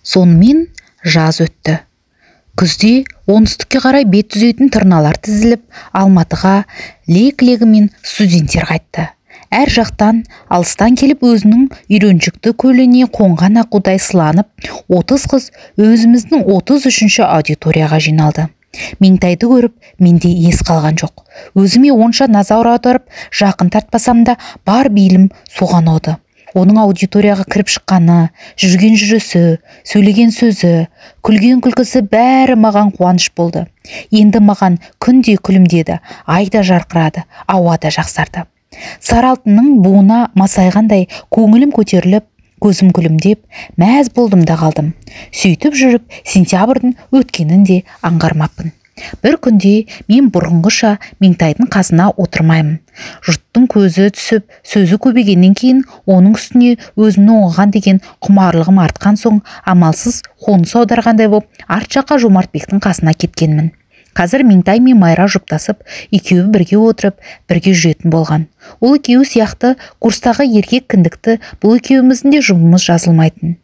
Сонымен жаз өтті. Күзде оңтүстікке қарай бет түзейтін тырналар тізіліп, Алматыға лек-легімен студенттер қайтты. Әр жақтан, алыстан келіп өзінің үйреншікті көліне қонған аққудай сыланып, 30 қыз өзіміздің 33-ші аудиторияға жиналды. Меңтайды көріп, менде ес қалған жоқ. Өзіме онша назар аударып, жақын тартпасам да, бар бейілім соған ауды. Оның аудиторияға кіріп шыққаны, жүрген жүрісі, сөйлеген сөзі, күлген күлкісі бәрі маған қуаныш болды. Енді маған күнде күлімдеді, айда жарқырады, ауа да жақсарды. Сары алтынның буына масайғандай көңілім көтеріліп, көзім күлімдеп, мәз болдым да қалдым. Сөйтіп жүріп, сентябрьдің өткенін де аңғармаппын. Бір күнде мен бұрынғыша Меңтайдың қасына отырмаймын. Жұрттың көзі түсіп, сөзі көбейгеннен кейін оның үстіне өзімнің оған деген құмарлығым артқан соң, амалсыз қоныс аударғандай боп, арт жаққа Жомартбектің қасына кеткенмін. Қазір Меңтай мен Майра жұптасып, екеуі бірге отырып, бірге жүретін болған. Ол екеуі сияқты курстағы еркек кіндікті бұл екеуіміздің де жұмымыз жазылмайтын.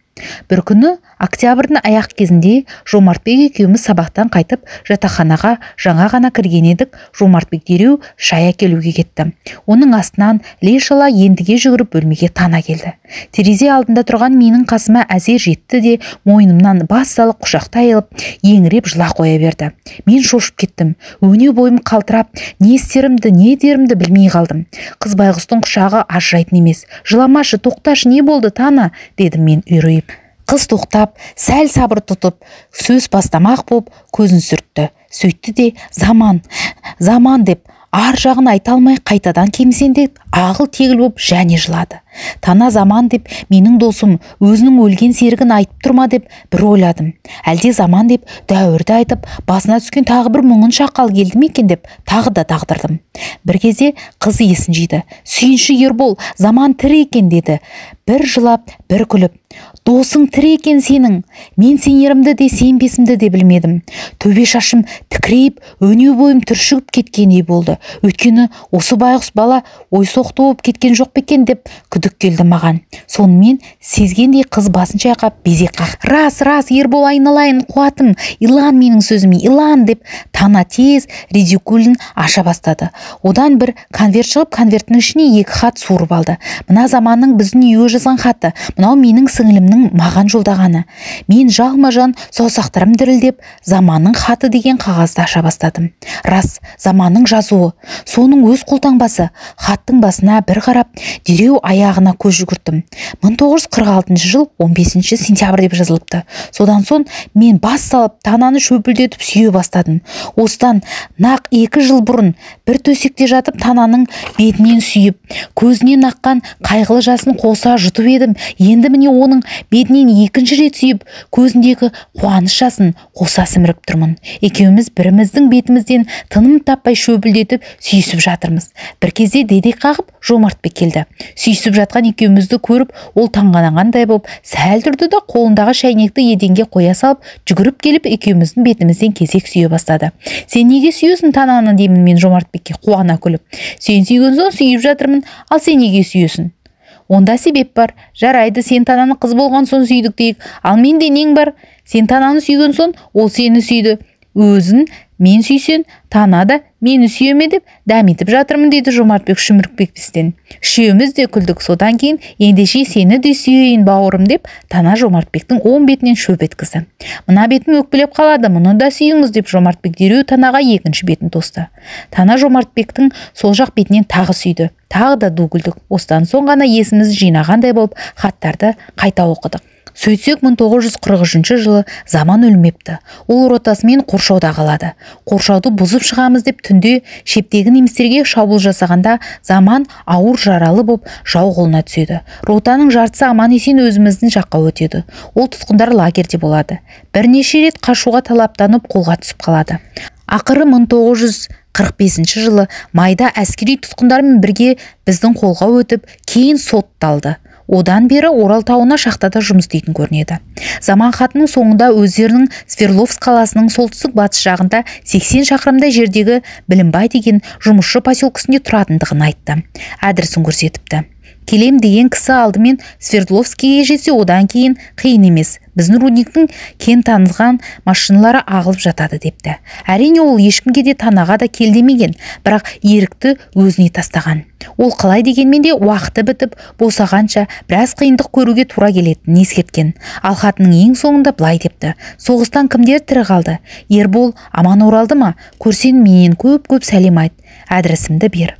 Бір күні октябрьдің аяқ кезінде Жомартбек екеуміз сабақтан қайтып жатақханаға жаңа ғана кірген едік. Жомартбек дереу шай әкелуге кетті. Оның астынан іле-шала ендіге жүгіріп бөлмеге тана келді. Терезе алдында тұрған менің қасыма әзер жетті де мойнымнан бас салып құшақтай алып, еңіреп жыла қоя берді. Мен шошып кеттім. Өне бойым қалтырап, не істерімді, не дерімді білмей қалдым. Қыз байғұстың құшағы ажырайтын емес. Жыламашы, тоқташы, не болды, Тана, дедім мен үрейіп. Қыз тоқтап, сәл сабыр тұтып, сөз бастамақ боп көзін сүртті. Сөйтті де заман деп, ар жағын айта алмай қайтадан кемсеңдеп, ағыл-тегіл боп және жылады. Тана заман деп, менің досым өзінің өлген серігін айтып тұрма деп бір ойладым. Әлде заман деп дәуірді айтып, басына түскен тағы бір мұңын шақал келді ме екен деп тағы да тағдырдым. Бір кезде қыз есін жиды. Сүйінші Ербол, заман тірі екен деді. Бір жылап, бір күліп. Досың тірі екен сенің. Мен сенерімді де сенбесімді де білмедім. Төбе шашым тікірейіп, өне бойым түршігіп кеткендей болды. Өйткені осы байғұс бала ойсоқты болып кеткен жоқ екен деп күдік келді маған. Сонымен сезгендей қыз басын шайқап безек қақты. Рас, Ербол, айналайын, қуатым, илан менің сөзіме, илан деп Тана тез редикулін аша бастады. Одан бір конверт шығып, конверттің ішіне 2 хат суырып алды. Мына заманның біздің үйге жазған хаты, мынау менің сіңілімнің маған жолдағаны. Мен жалма-жан саусақтарым дірілдеп, заманның хаты деген қағазды аша бастадым. Рас, заманның жазуы, соның өз қолтаңбасы. Хаттың басына бір қарап, дереу аяғына көз жүгірттім. 1946 жыл 15 сентябрь деп жазылыпты. Содан соң мен бас салып, Тананы шөпілдетіп сүйе бастадым. Осыдан нақ 2 жыл бұрын бір төсекте жатып Тананың бетінен сүйіп, көзінен аққан қайғылы жасын қоса жұтып едім. Енді міне оның бетінен 2-ші рет сүйіп, көзіндегі қуаныш жасын қоса сіміріп тұрмын. Екеуміз біріміздің бетімізден тыным таппай шөпілдетіп сүйісіп жатырмыз. Бір кезде дедек қағып Жомартбек келді. Сүйісіп жатқан екеумізді көріп, ол таңғанағандай боп сәл тұрды да қолындағы шәйнекті еденге қоя салып, жүгіріп келіп екеуміздің бетімізден кезек сүйе бастады. Сен неге сүйесің Тананы, деймін мен Жомартбекке қуана күліп. Сен сүйген соң сүйіп жатырмын, ал сен неге сүйесің? Онда себеп бар. Жарайды, сен Тананы қыз болған соң сүйдік дейік. Ал менде нең бар? Сен Тананы сүйген соң ол сені сүйді. Өзін мен сүйсен, Тана да мені сүйеме деп дәметіп жатырмын, дейді Жомартбек шүмірікпестен. Үшеуміз де күлдік. Содан кейін ендеше сені де сүйейін бауырым деп Тана Жомартбектің оң бетінен шөп еткізді. Мына бетім өкпелеп қалады, мұны да сүйіңіз деп Жомартбек дереу Танаға 2-ші бетін тосты. Тана Жомартбектің сол жақ бетінен тағы сүйді. Тағы да ду күлдік. Осыдан соң ғана есіміз жинағандай болып хаттарды қайта оқыдық. Сөйтсек 1943 жылы заман өлмепті. Ол ротасымен Қоршауда қалады. Қоршауды бұзып шығамыз деп түнде шептегі немістерге шабуыл жасағанда заман ауыр жаралы боп жау қолына түседі. Ротаның жартысы аман есен өзіміздің жаққа өтеді. Ол тұтқындар лагерде болады. Бірнеше рет қашуға талаптанып қолға түсіп қалады. Ақыры 1945 жылы майда әскери тұтқындармен бірге біздің қолға өтіп, кейін сотталды. Одан бері Орал тауына шахтада жұмыс істейтін көрінеді. Заман хатының соңында өздерінің Свердловск қаласының солтүстік батыс жағында 80 шақырымдай жердегі Білімбай деген жұмысшы поселкесінде тұратындығын айтты. Адресін көрсетіпті. Келем деген кісі алдымен Свердловскіге жетсе, одан кейін қиын емес. біздің рудниктің кен танылған машиналары ағылып жатады депті. Әрине ол ешкімге де танаға да кел демеген, бірақ ерікті өзіне тастаған. Ол қалай дегенмен де уақыты бітіп босағанша біраз қиындық көруге тура келетінін ескерткен. Ал хатының ең соңында былай депті: соғыстан кімдер тірі қалды? Ербол аман оралды ма? Көрсең менен көп сәлем айт, адресімді бер.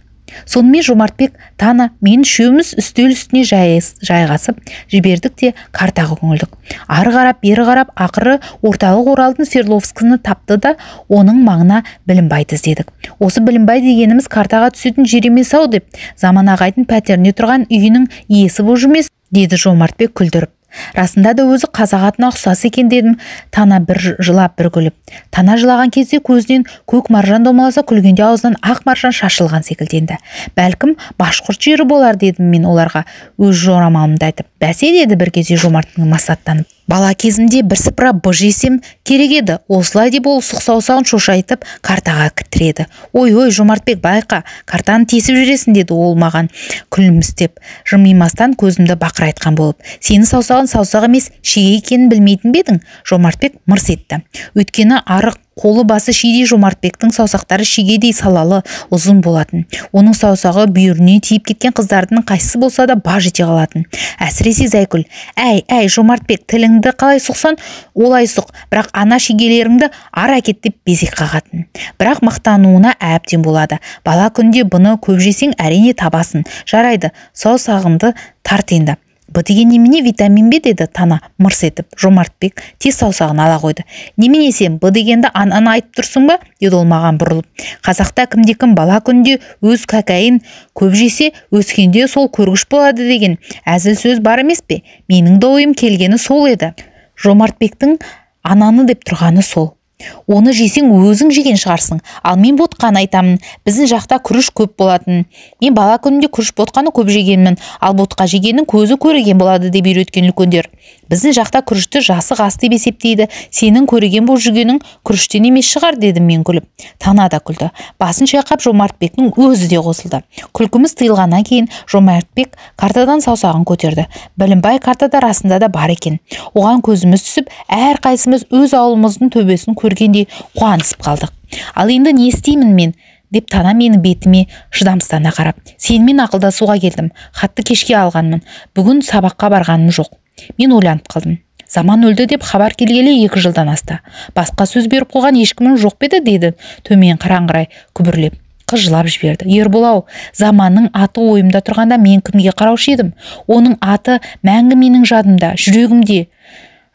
Сонымен Жомартбек, Тана, мен үшеуміз үстел үстіне жайғасып жібердік те картаға көңілдік. Ары қарап, бері қарап, ақыры орталық Оралдың Свердловскіні тапты да оның маңына Білімбайды іздедік. Осы Білімбай дегеніміз картаға түсетін жер емес ау деп, Заман ағайдың пәтеріне тұрған үйінің иесі боп жүрмес, деді Жомартбек күлдіріп. Расында да өзі қазақ атына ұқсас екен дедім. Тана бір жылап бір күліп. Тана жылаған кезде көзінен көк маржан домаласа, күлгенде аузынан ақ маржан шашылған секілденді. Бәлкім башқұрт жері болар дедім мен оларға, өз жорамалымды айтып. Бәсе, деді бір кезде Жомарттың масаттанып. Бала кезімде бірсыпыра быж есем керек еді. Осылай деп ол сұқ саусағын шошайтып картаға кіртіреді. Ой, Жомартбек, байқа, картаны тесіп жүресің, деді ол маған күлімістеп, жымимастан көзімді бақырайтқан болып. Сені саусағын саусақ емес, шеге екенін білмейтін бе едің? Жомартбек мырс етті. Өйткені арық қолы басы шидей Жомартбектің саусақтары шегедей салалы, ұзын болатын. Оның саусағы бүйіріне тиіп кеткен қыздардың қайсысы болса да баж ете қалатын. Әсіресе Зайкүл: әй, Жомартбек, тіліңді қалай сұқсан, олай сұқ, бірақ ана шегелеріңді ара әкет деп безек қағатын. Бірақ мақтануына әбден болады. Бала күнде бұны көп жесең әрине табасын. Жарайды, саусағыңды тарт енді. Бұ деген немене, витамин бе, деді Тана мырс етіп. Жомартбек тез саусағын ала қойды. Немене сен, бұ дегенді ананы айтып тұрсың ба, деді ол маған бұрылып. Қазақта кімде-кім бала күнде өз кәкәйін көп жесе, өскенде сол көргіш болады деген әзіл сөз бар емес пе? Менің де ойым келгені сол еді. Жомартбектің ананы деп тұрғаны сол. Оны жесең өзің жеген шығарсың. Ал мен ботқан айтамын. Біздің жақта күріш көп болатын. Мен бала күнімде күріш ботқаны көп жегенмін. Ал ботқа жегеннің көзі көреген болады деп үйреткен үлкендер. Біздің жақта күрішті жасы қас деп есептейді. Сенің көреген болып жүргенің күріштен емес шығар, дедім мен күліп. Тана да күлді. Басын шайқап Жомартбектің өзі де қосылды. Күлкіміз тыйылғаннан кейін Жомартбек картадан саусағын көтерді. Білімбай картада расында да бар екен. Оған көзіміз түсіп, әрқайсымыз өз ауылымыздың төбесін көргендей қуанысып қалдық. Ал енді не істеймін мен? Деп Тана менің бетіме шыдамсыздана қарап. Сенімен ақылдасуға келдім. Хатты кешке алғанмын. Бүгін сабаққа барғаным жоқ. Мен ойланып қалдым. Заман өлді деп хабар келгелі 2 жылдан асты. Басқа сөз беріп қойған ешкімнің жоқ бе еді, деді төмен қараңғырай күбірлеп. Қыз жылап жіберді. Ербол-ау, Заманның аты ойымда тұрғанда мен кімге қараушы едім? Оның аты мәңгі менің жадымда, жүрегімде.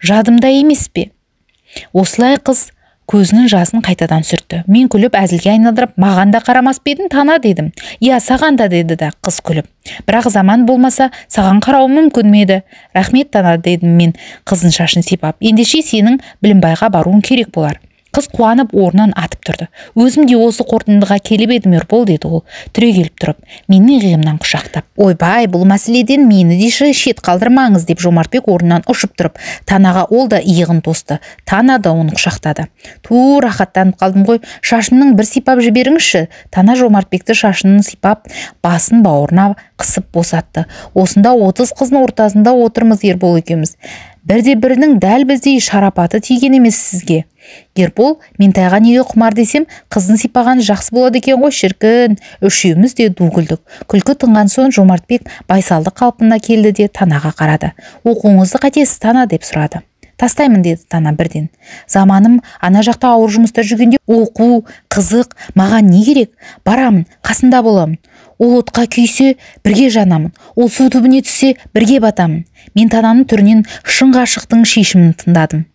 Жадымда емес пе? Осылай қыз көзінің жасын қайтадан сүртті. Мен күліп әзілге айналдырып, маған да қарамас па едің, Тана, дедім. Иә, саған да, деді да қыз күліп. Бірақ Заман болмаса саған қарауым мүмкін ме еді? Рахмет, Тана, дедім мен қыздың шашын сипап. Ендеше сенің Білімбайға баруың керек болар. Қыз қуанып орнынан атып тұрды. Өзім де осы қорытындыға келіп едім, Ербол, деді ол түрегеліп тұрып, менің иығымнан құшақтап. Ойбай, бұл мәселеден мені де шет қалдырмаңыз, деп Жомартбек орнынан ұшып тұрып, Танаға ол да иығын тосты. Тана да оны құшақтады. Ту, рахаттанып қалдым ғой, шашымның бір сипап жіберіңізші. Тана Жомартбекті шашының сипап, басын бауырына қысып босатты. Осында 30 қыздың ортасында отырмыз, Ербол екеуміз. Бірде-бірінің дәл біздей шарапаты тиген емес сізге. Ербол, ментайға неге құмар десем, қыздың сипағаны жақсы болады екен ғой, шіркін. Үшеуміз де ду күлдік. Күлкі тынған соң Жомартбек байсалды қалпына келді де Танаға қарады. Оқуыңызды қайтесіз, Тана, деп сұрады. Тастаймын, деді Тана бірден. Заманым ана жақта ауыр жұмыста жүргенде оқу, қызық, маған не керек? Барамын, қасында боламын. Ол отқа күйсе, бірге жанамын. Ол су түбіне түссе, бірге батамын. Мен Тананың түрінен шын ғашықтың шешімін тыңдадым.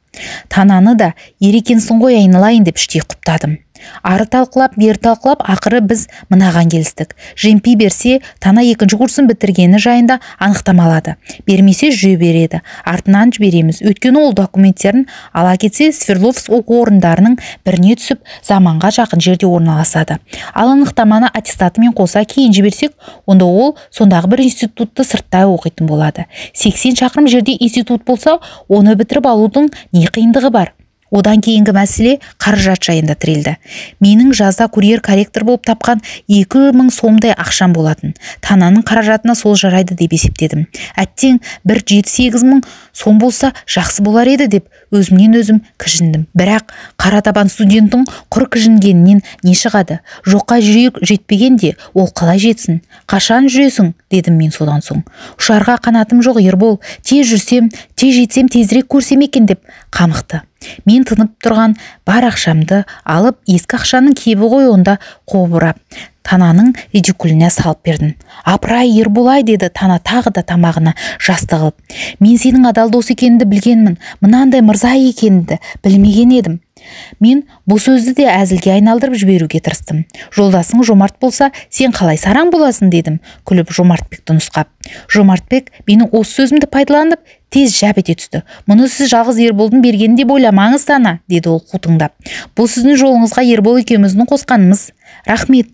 Тананы да ерекенсің ғой айналайын деп іштей құптадым. Ары талқылап, бері талқылап, ақыры біз мынаған келістік. Жемпи берсе, Тана 2-ші курсын бітіргені жайында анықтамалады. Бермесе жүре береді. Артынан жібереміз. Өйткені ол документтерін ала кетсе, Свердловск оқу орындарының біріне түсіп, Заманға жақын жерде орналасады. Ал анықтаманы аттестатымен қоса кейін жіберсек, онда ол сондағы бір институтты сырттай оқитын болады. 80 шақырым жерде институт болса, оны бітіріп алудың не қиындығы бар? Одан кейінгі мәселе қаражат жайында тірелді. Менің жазда курьер корректор болып тапқан 2000 сомдай ақшам болатын. Тананың қаражатына сол жарайды деп есептедім. Әттең бір 7-8 мың сом болса жақсы болар еді деп өзімнен өзім кіжіндім. Бірақ қара табан студенттің құр кіжінгенінен не шығады? Жоққа жүрек жетпегенде ол қалай жетсін? Қашан жүресің? Дедім мен содан соң. Ұшарға қанатым жоқ, Ербол. Тез жүрсем, тез жетсем, тезірек көрсем екен деп қамықты. Мен тынып тұрған бар ақшамды алып, ескі ақшаның кебі ғой онда қобырап, Тананың редикуліне салып бердім. Апырай, Ерболай, деді Тана тағы да тамағына жасты қылып. Мен сенің адал дос екеніңді білгенмін, мынандай мырза екеніңді білмеген едім. Мен бұл сөзді де әзілге айналдырып жіберуге тырыстым. Жолдасың жомарт болса, сен қалай сараң боласың, дедім, күліп Жомартбекті нұсқап. Жомартбек менің осы сөзімді пайдаланып, тез жап ете түсті. Мұны сіз жалғыз Ерболдың бергені деп ойламаңыз, Тана, деді ол қутыңдап. Бұл сіздің жолыңызға Ербол екеуміздің қосқанымыз. Рахмет.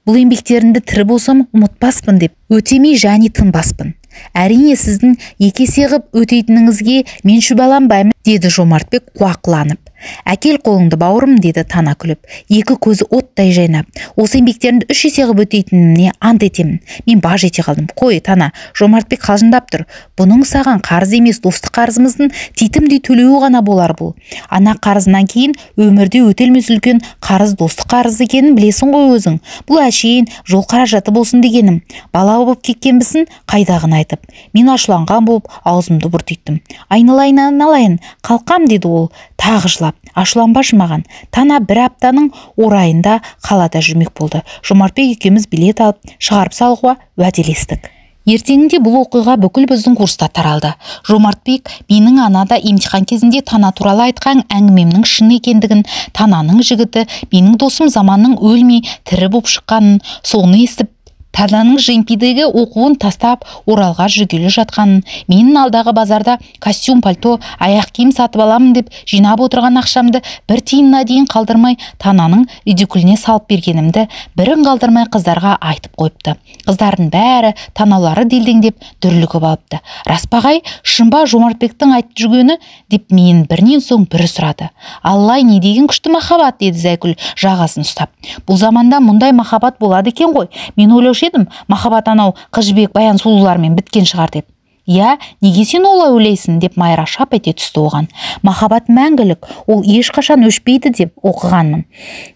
Бұл еңбектеріңді тірі болсам ұмытпаспын деп, өтемей және тынбаспын. Әрине, сіздің екі есе ғып өтейтініңізге мен шүбәланбаймын, деді Жомартбек қуақыланып. Әкел қолыңды, бауырым, деді Тана күліп, екі көзі оттай жайнап. Осы еңбектеріңді 3 есе ғып өтейтінімне ант етемін. Мен баж ете қалдым. Қой, Тана, Жомартбек қалжыңдап тұр. Бұның саған қарыз емес, достық қарызымыздың титімдей төлеуі ғана болар бұл. Ана қарызынан кейін өмірде өтелмес үлкен қарыз достық қарызы екенін білесің ғой өзің. Бұл әшейін жол қаражаты болсын дегенім. Бала болып кеткенбісін қайдағын айтып. Мен ашуланған болып аузымды бұртиттым. Айналайын, қалқам, деді ол тағы жылап. Ашуланбашы маған. Тана бір аптаның орайында қалада жүрмек болды. Жомартбек екеуміз билет алып шығарып салуға уәделестік. Ертеңінде бұл оқиға бүкіл біздің курста таралды. Жомартбек менің анада емтихан кезінде Тана туралы айтқан әңгімемнің шын екендігін, Тананың жігіті менің досым Заманның өлмей тірі боп шыққанын, соны естіп Тананың жемпидегі оқуын тастап Оралға жүргелі жатқанын, менің алдағы базарда костюм, пальто, аяқ киім сатып аламын деп жинап отырған ақшамды бір тиынына дейін қалдырмай Тананың редикуліне салып бергенімді бірін қалдырмай қыздарға айтып қойыпты. Қыздардың бәрі танаулары делдеңдеп дүрлігіп алыпты. Распағай, шынба Жомартбектің айтып жүргені деп мен бірінен соң бірі сұрады. Аллай, не деген күшті махаббат, деді Зайкүл жағасын ұстап. Бұл заманда мұндай махаббат болады екен ғой. Мен ойлаушы едім, махаббат анау Қыз Жібек, Баян сұлулармен біткен шығар деп. Я, неге сен олай ойлайсың, деп Майра шап ете түсті оған. Махаббат мәңгілік, ол ешқашан өшпейді деп оқығанмын.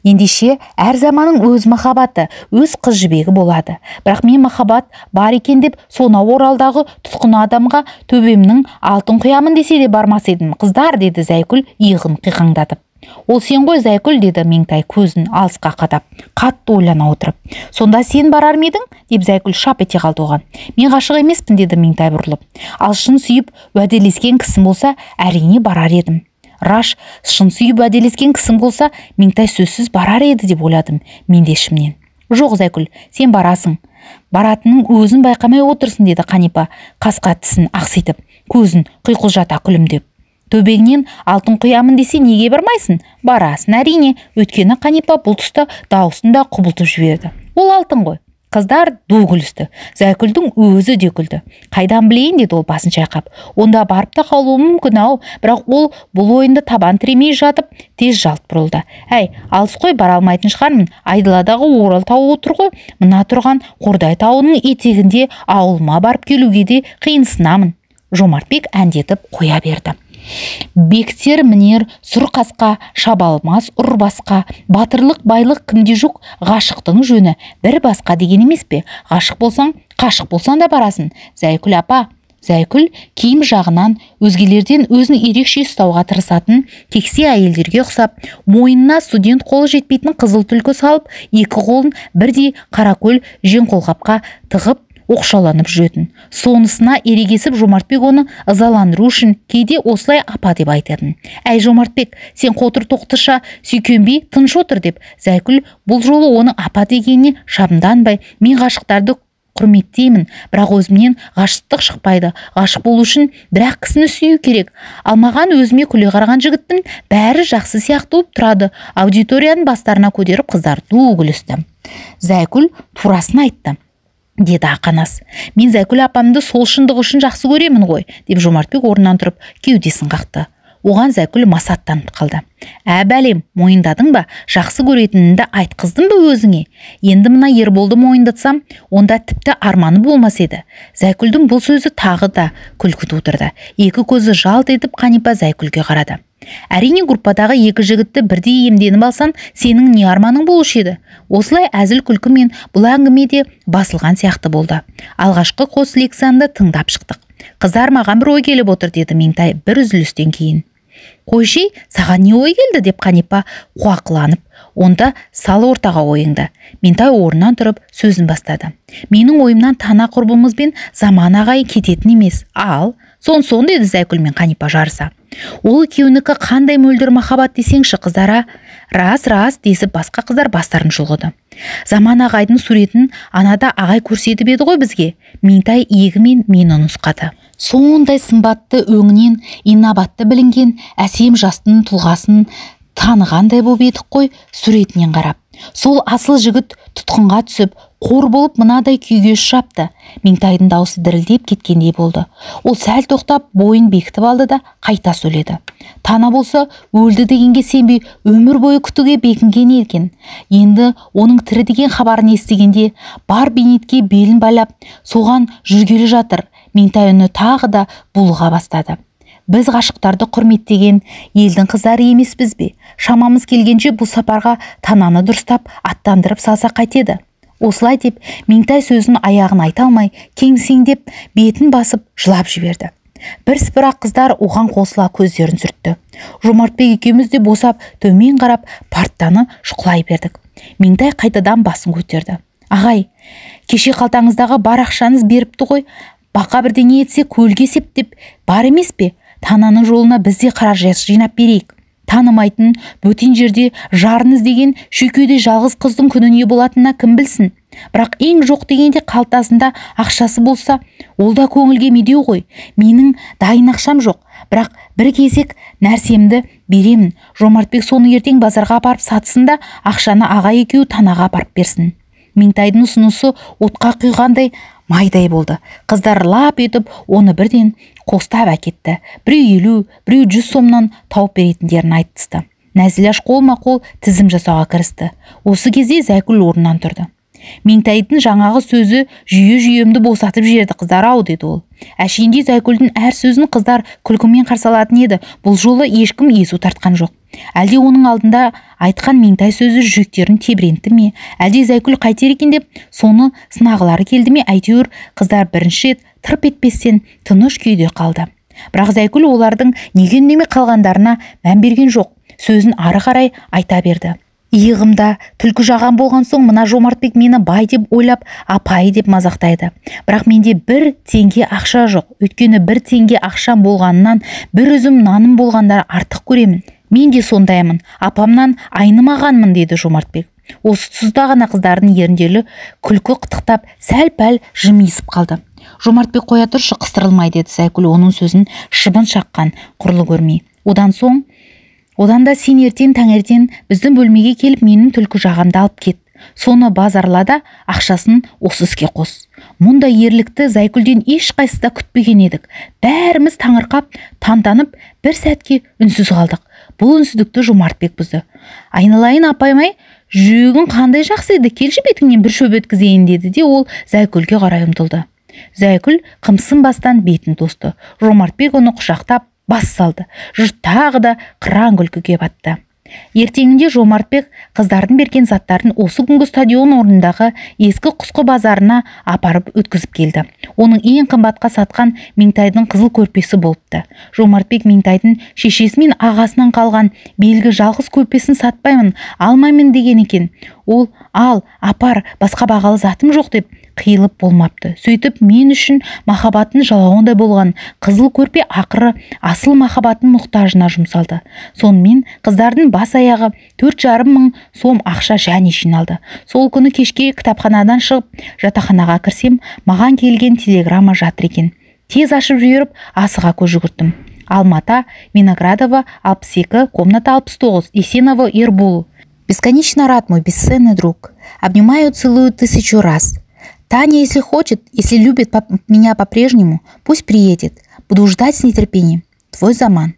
Ендеше әр заманның өз махаббаты, өз Қыз Жібегі болады. Бірақ мен махаббат бар екен деп сонау Оралдағы тұтқын адамға төбемнің алтын құямын десе де бармас едім. Қыздар, деді Зайкүл иығын қиқаңдатып. Ол сен ғой, Зайкүл, деді Меңтай көзін алысқа қадап, қатты ойлана отырып. Сонда сен барар ма едің, деп Зайкүл шап ете қалды оған. Мен ғашық емеспін, деді Меңтай бұрылып. Ал шын сүйіп уәделескен кісім болса, әрине барар едім. Раш, шын сүйіп уәделескен кісім болса, Меңтай сөзсіз барар еді деп ойладым мен де ішімнен. Жоқ, Зайкүл, сен барасың. Баратының өзін байқамай отырсын, деді Қанипа қасқа тісін ақситып, көзін қиқылжата күлімдеп. Төбеңнен алтын құямын десе неге бармайсың? Барасын әрине. Өткені Қанипа бұл тұста дауысын да құбылтып жіберді. Ол алтын ғой. Қыздар ду күлісті. Зайкүлдің өзі де күлді. Қайдан білейін, деді ол басын шайқап. Онда барып та қалуы мүмкін-ау, бірақ ол бұл ойынды табан тіремей жатып, тез жалт бұрылды. Әй, алыс қой, бара алмайтын шығармын. Айдаладағы Орал тауы отыр ғой. Мына тұрған Қордай тауының етегінде ауылыма барып келуге де қиынсынамын. Жомартбек әндетіп қоя берді. Бектер мінер сұр қасқа, шабалмас ұр басқа, батырлық байлық кімде жоқ, ғашықтың жөні бір басқа деген емес пе? Ғашық болсаң, қашық болсаң да барасың. Зайкүл апа. Зайкүл киім жағынан өзгелерден өзін ерекше ұстауға тырысатын кексе әйелдерге ұқсап, мойнына студент қолы жетпейтін қызыл түлкі салып, екі қолын бірдей қаракөл жең қолғапқа тығып оқшауланып жүретін. Сонысына ерегесіп Жомартбек оны ызаландыру үшін кейде осылай апа деп айтатын. Әй Жомартбек, сен қотыр тоқтыша сүйкенбей тыныш отыр, деп Зайкүл бұл жолы оның апа дегеніне шабынданбай, мен ғашықтарды құрметтеймін, бірақ өзімнен ғашықтық шықпайды. Ғашық болу үшін бірақ кісіні сүю керек. Ал маған өзіме күле қараған жігіттің бәрі жақсы сияқты болып тұрады. Аудиторияның бастарына көтеріп қыздар ду күлісті. Зайкүл турасын айтты, деді Ақанас. Мен Зайкүл апамды сол шындығы үшін жақсы көремін ғой, деп Жомартбек орнынан тұрып кеудесін қақты. оған Зайкүл масаттанып қалды. Бәлем, мойындадың ба? Жақсы көретініңді айтқыздың ба өзіңе? Енді мына Ерболды мойындатсам, онда тіпті арманы болмас еді. Зайкүлдің бұл сөзі тағы да күлкі тудырды. Екі көзі жалт етіп Қанипа Зайкүлге қарады. Әрине, группадағы екі жігітті бірдей емденіп алсан, сенің не арманың болушы еді? Осылай әзіл күлкімен бұл әңгімеде басылған сияқты болды. Алғашқы қос лекцияны тыңдап шықтық. Қыздар, маған бір ой келіп отыр, деді Меңтай бір үзілістен кейін. Қойши, саған не ой келді, деп Қанипа қуақыланып. Онда салы ортаға ойыңды. Меңтай орнынан тұрып сөзін бастады. Менің ойымнан Тана құрбымызбен Заман ағай кететін емес. Ал, сон деді Зайкүл мен Қанипа жарыса. Ол екеуінікі қандай мөлдір махаббат десеңші, қыздара? Рас, десіп басқа қыздар бастарын шұлғыды. Заман ағайдың суретін анада ағай көрсетіп еді ғой бізге. Меңтай иегімен мені нұсқады. Сондай сымбатты өңінен инабатты білінген әсем жастың тұлғасын танығандай боп едік қой суретінен қарап. Сол асыл жігіт тұтқынға түсіп, қор болып мынадай күйге ұшырапты. Меңтайдың даусы дірілдеп кеткендей болды. Ол сәл тоқтап, бойын бекітіп алды да қайта сөйледі. Тана болса, өлді дегенге сенбей, өмір бойы күтуге бекінген екен. Енді оның тірі деген хабарын естігенде, бар бейнетке белін байлап, соған жүргелі жатыр. Меңтай үні тағы да булыға бастады. Біз ғашықтарды құрметтеген елдің қыздары емеспіз бе? Шамамыз келгенше бұл сапарға Тананы дұрыстап аттандырып салса қайтеді? Осылай деп Меңтай сөзін аяғын айта алмай, кеңсеңдеп бетін басып жылап жіберді. Бірсыпыра қыздар оған қосыла көздерін сүртті. Жомартбек екеуміз де босап төмен қарап парттаны шұқылай бердік. Меңтай қайтадан басын көтерді. Ағай, кеше қалтаңыздағы бар ақшаңыз беріпті ғой. Бақа бірдеңе етсе көлге септеп бар емес пе? Тананың жолына бізде қаражат жинап берейік. Танымайтын бөтен жерде жарын іздеген шүйкеде жалғыз қыздың күні не болатынына кім білсін? Бірақ ең жоқ дегенде қалтасында ақшасы болса, ол да көңілге медеу ғой. Менің дайын ақшам жоқ, бірақ бір кезек нәрсемді беремін. Жомартбек соны ертең базарға апарып сатсын да, ақшаны аға екеуі Танаға апарып берсін. Меңтайдың ұсынысы отқа құйғандай майдай болды. Қыздар лап етіп оны бірден қостап әкетті. Біреу 50, біреу 100 сомнан тауып беретіндерін айтысты. Нәзілаш қолма-қол тізім жасауға кірісті. Осы кезде Зайкүл орнынан тұрды. Меңтайдың жаңағы сөзі жүйемді босатып жіберді, қыздар-ау, деді ол. Әшейінде Зайкүлдің әр сөзін қыздар күлкімен қарсы алатын еді. Бұл жолы ешкім езу тартқан жоқ. Әлде оның алдында айтқан Меңтай сөзі жүректерін тебірентті ме? Әлде Зайкүл қайтер екен деп соны сынағылары келді ме? Әйтеуір қыздар бірінші рет тырп етпестен тыныш күйде қалды. Бірақ Зайкүл олардың неге үндемей қалғандарына мән берген жоқ. Сөзін ары қарай айта берді. Иығымда түлкі жаған болған соң мына Жомартбек мені бай деп ойлап, апай деп мазақтайды. Бірақ менде 1 теңге ақша жоқ. Өйткені 1 теңге ақшам болғанынан бір үзім наным болғандар артық көремін. Мен де сондаймын, апамнан айнымағанмын, деді Жомартбек. Осы тұсда ғана қыздардың еріндері күлкі қытықтап, сәл-пәл жымиысып қалды. Жомартбек қоя тұршы, қыстырылмай, деді Зайкүл оның сөзін шыбын шаққан құрлы көрмей. Одан да сен ертең таңертең біздің бөлмеге келіп менің түлкі жағамды алып кет. Соны базарла да ақшасын осы іске қос. Мұндай ерлікті Зайкүлден ешқайсысы да күтпеген едік. Бәріміз таңырқап, тантанып, бір сәтке үнсіз қалдық. Бұл үнсіздікті Жомартбек бұзды. Айналайын апаймай, жүрегің қандай жақсы еді, келші бетіңнен бір шөп өткізейін, деді де ол Зайкүлге қарай ұмтылды. Зайкүл қымсын бастан бетін тосты. Жомартбек оны құшақтап бас салды. Жұрт тағы да қыран күлкіге батты. Ертеңінде Жомартбек қыздардың берген заттарын осы күнгі стадион орнындағы ескі құсқы базарына апарып өткізіп келді. Оның ең қымбатқа сатқан Меңтайдың қызыл көрпесі болыпты. Жомартбек Меңтайдың шешесі мен ағасынан қалған белгі жалғыз көрпесін сатпаймын, алмаймын деген екен. Ол ал, апар, басқа бағалы затым жоқ деп қиылып болмапты. Сөйтіп мен үшін махаббатын жалауындай болған қызыл көрпе ақыры асыл махаббатын мұқтажына жұмсалды. Сонымен қыздардың бас аяғы 4,5 мың сом ақша және жиналды. Сол күні кешке кітапханадан шығып жатақханаға кірсем, маған келген телеграмма жатыр екен. Тез ашып жіберіп асыға көз жүгірттім. Алмата, Виноградова, 62, комната 69, Есенова Ерболу. Бесконечно рад, мой бесценный друг. Обнимаю, целую 1000 раз. Таня, если хочет, если любит меня по-прежнему, пусть приедет. Буду ждать с нетерпением. Твой Заман.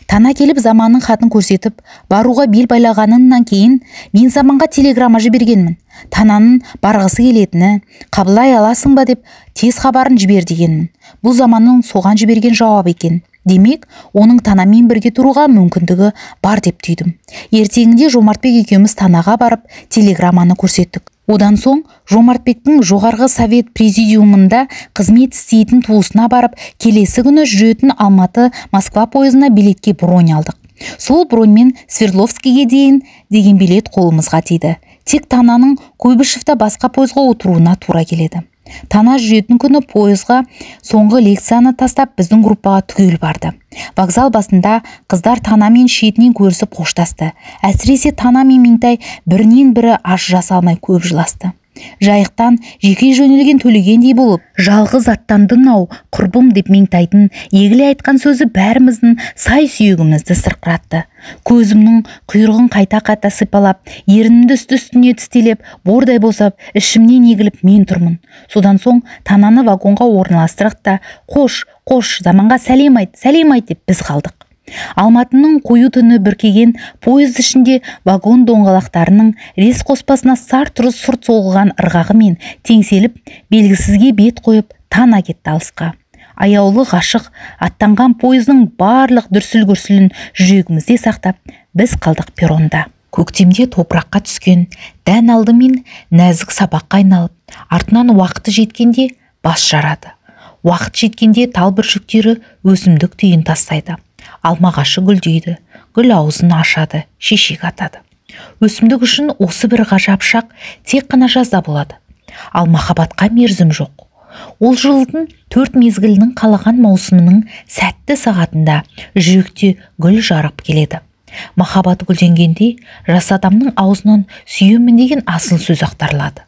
Тана келіп заманның хатын көрсетіп, баруға бел байлағанынан кейін мен заманға телеграмма жібергенмін. Тананың барғысы келетіні, қабылдай аласың ба деп тез хабарын жібер дегенмін. Бұл заманның соған жіберген жауап екен. Демек, оның танамен бірге тұруға мүмкіндігі бар деп түйдім. Ертеңінде Жомартбек екеуміз танаға барып, телеграмманы көрсеттік. Одан соң Жомартбектің жоғарғы совет президиумында қызмет істейтін туысына барып, келесі күні жүретін Алматы-Москва пойызына билетке бронь алдық. Сол броньмен Свердловскийге дейін деген билет қолымызға тиді. Тек Тананың Куйбышевта басқа пойызға отыруына тура келеді. Тана жүретін күні пойызға соңғы лекцияны тастап біздің группаға түгел барды. Вокзал басында қыздар Танамен шетінен көрісіп қоштасты. Әсіресе Тана мен Меңтай бірінен бірі аш жасалмай көп жыласты. Жайықтан жеке жөнелген төлегендей болып, жалғыз аттандың-ау құрбым деп Меңтайдың егіле айтқан сөзі бәріміздің сай сүйегімізді сырқыратты. Көзімнің құйрығын қайта-қайта сипалап, ерінімді үсті-үстіне тістелеп, бордай босап, ішімнен егіліп мен тұрмын. Содан соң Тананы вагонға орналастырық та, қош, заманға сәлем айт деп біз қалдық. Алматының қою түні бүркеген поезд ішінде вагон доңғалақтарының рельс қоспасына сар-тұрыс сұрт соғылған ырғағы мен теңселіп, белгісізге бет қойып Тана кетті алысқа. Аяулы ғашық аттанған поездың барлық дүрсіл-гүрсілін жүрегімізде сақтап, біз қалдық перронда. Көктемде топыраққа түскен дән алдымен нәзік сабаққа айналып, артынан уақыты жеткенде бас жарады. Уақыт жеткенде тал бүршіктері өсімдік түйін тастайды. Алмағашы гүлдейді, гүл аузын ашады, шешек атады. Өсімдік үшін осы бір ғажап шақ тек қана жазда болады. Ал махаббатқа мерзім жоқ. Ол жылдың 4 мезгілінің қалаған маусымының сәтті сағатында жүректе гүл жарып келеді. Махаббат гүлденгенде жас адамның аузынан сүйемін деген асыл сөз ақтарылады.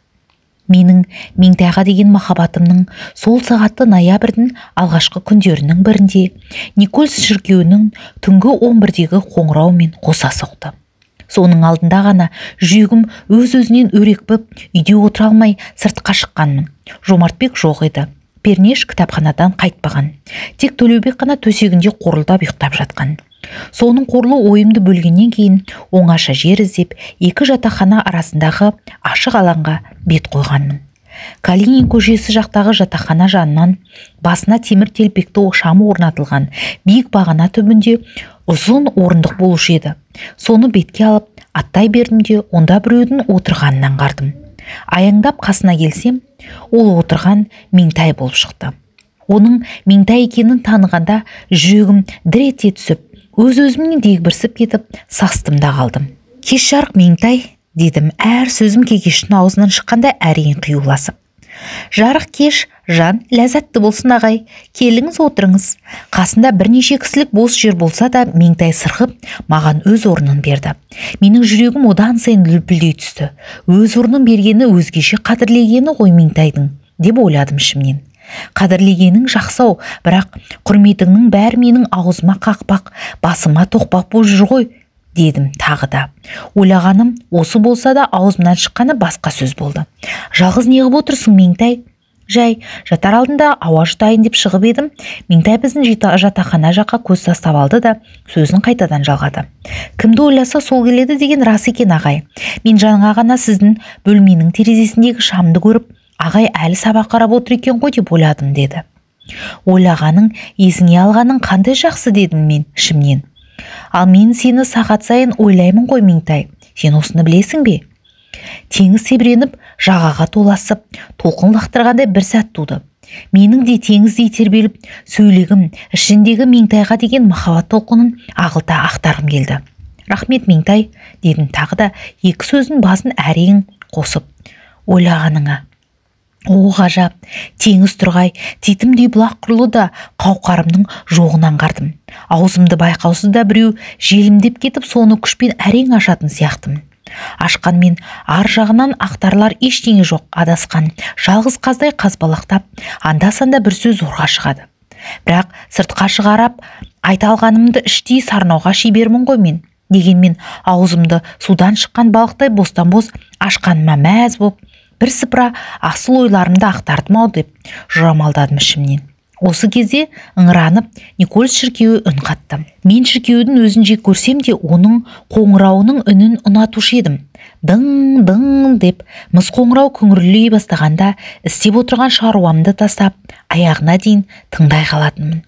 Менің Меңтайға деген махаббатымның сол сағатты ноябрьдің алғашқы күндерінің бірінде Никольс шіркеуінің түнгі 11-дегі қоңыраумен қоса соқты. Соның алдында ғана жүрегім өз-өзінен өрекпіп, үйде отыра алмай сыртқа шыққанмын. Жомартбек жоқ еді. Пернеш кітапханадан қайтпаған. Тек Төлеубек қана төсегінде қорылдап ұйықтап жатқан. Соның қорлы ойымды бөлгеннен кейін оңаша жер іздеп, екі жатақхана арасындағы ашық алаңға бет қойғанмын. Калинин көшесі жақтағы жатақхана жанынан басына темір телпекті шамы орнатылған биік бағана түбінде ұзын орындық болушы еді. Соны бетке алып, аттай бердім де, онда біреудің отырғанын аңғардым. Аяңдап қасына келсем, ол отырған Меңтай болып шықты. Оның Меңтай екенін танығанда жүрегім дір ете түсіп, өз-өзімнен дегбірсіп кетіп, састым да қалдым. Кеш жарық Меңтай, дедім, әр сөзім кекештің аузынан шыққанда әрең қиюласып. Жарық кеш, жан ләззатты болсын ағай, келіңіз отырыңыз. Қасында бірнеше кісілік бос жер болса да Меңтай сырғып, маған өз орнын берді. Менің жүрегім одан сайын лүпілдей түсті. Өз орнын бергені өзгеше қадірлегені ғой Меңтайдың, деп ойладым ішімнен. Қадірлегенің жақсау, бірақ құрметіңнің бәрі менің аузыма қақпақ, басыма тоқпақ болып жүр ғой, дедім тағы да. Ойлағаным осы болса да аузымнан шыққаны басқа сөз болды. Жалғыз неғып отырсың Меңтай? Жай, жатар алдында ауа жұтайын деп шығып едім. Меңтай біздің жатақхана жаққа көз тастап алды да сөзін қайтадан жалғады. Кімді ойласа сол келеді деген рас екен ағай. Мен жаңа ғана сіздің бөлменің терезесіндегі шамды көріп, ағай әлі сабақ қарап отыр екен ғой деп ойладым, деді. Ойлағаның, есіңе алғаның қандай жақсы, дедім мен ішімнен. Ал мен сені сағат сайын ойлаймын ғой Меңтай, сен осыны білесің бе? Теңіз себіреніп, жағаға толасып, толқын лақтырғандай бір сәт туды. Менің де теңіздей тербеліп, сөйлегім, ішіндегі Меңтайға деген махаббат толқынын ағылта ақтарғым келді. Рахмет Меңтай, дедім тағы да екі сөздің басын әрең қосып. Ойлағаныңа. О ғажап, теңіз тұрғай, титімдей бұлақ құрлы да қауқарымның жоғын аңғардым. Аузымды байқаусыз да біреу желімдеп кетіп, соны күшпен әрең ашатын сияқтымын. Ашқанмен ар жағынан ақтарлар ештеңе жоқ, адасқан жалғыз қаздай қазбалақтап, анда-санда бір сөз зорға шығады. Бірақ сыртқа шығарап айта алғанымды іштей сарнауға шебермін ғой мен. Дегенмен аузымды судан шыққан балықтай бостан-бос ашқаныма мәз боп, бір сыпыра асыл ойларымды ақтардым ау деп жорамалдадым ішімнен. Осы кезде ыңыранып Никольс шіркеуі үн қатты. Мен шіркеудің өзін жек көрсем де, оның қоңырауының үнін ұнатушы едім. Дың-дың деп мыс қоңырау күңірлей бастағанда, істеп отырған шаруамды тастап, аяғына дейін тыңдай қалатынмын.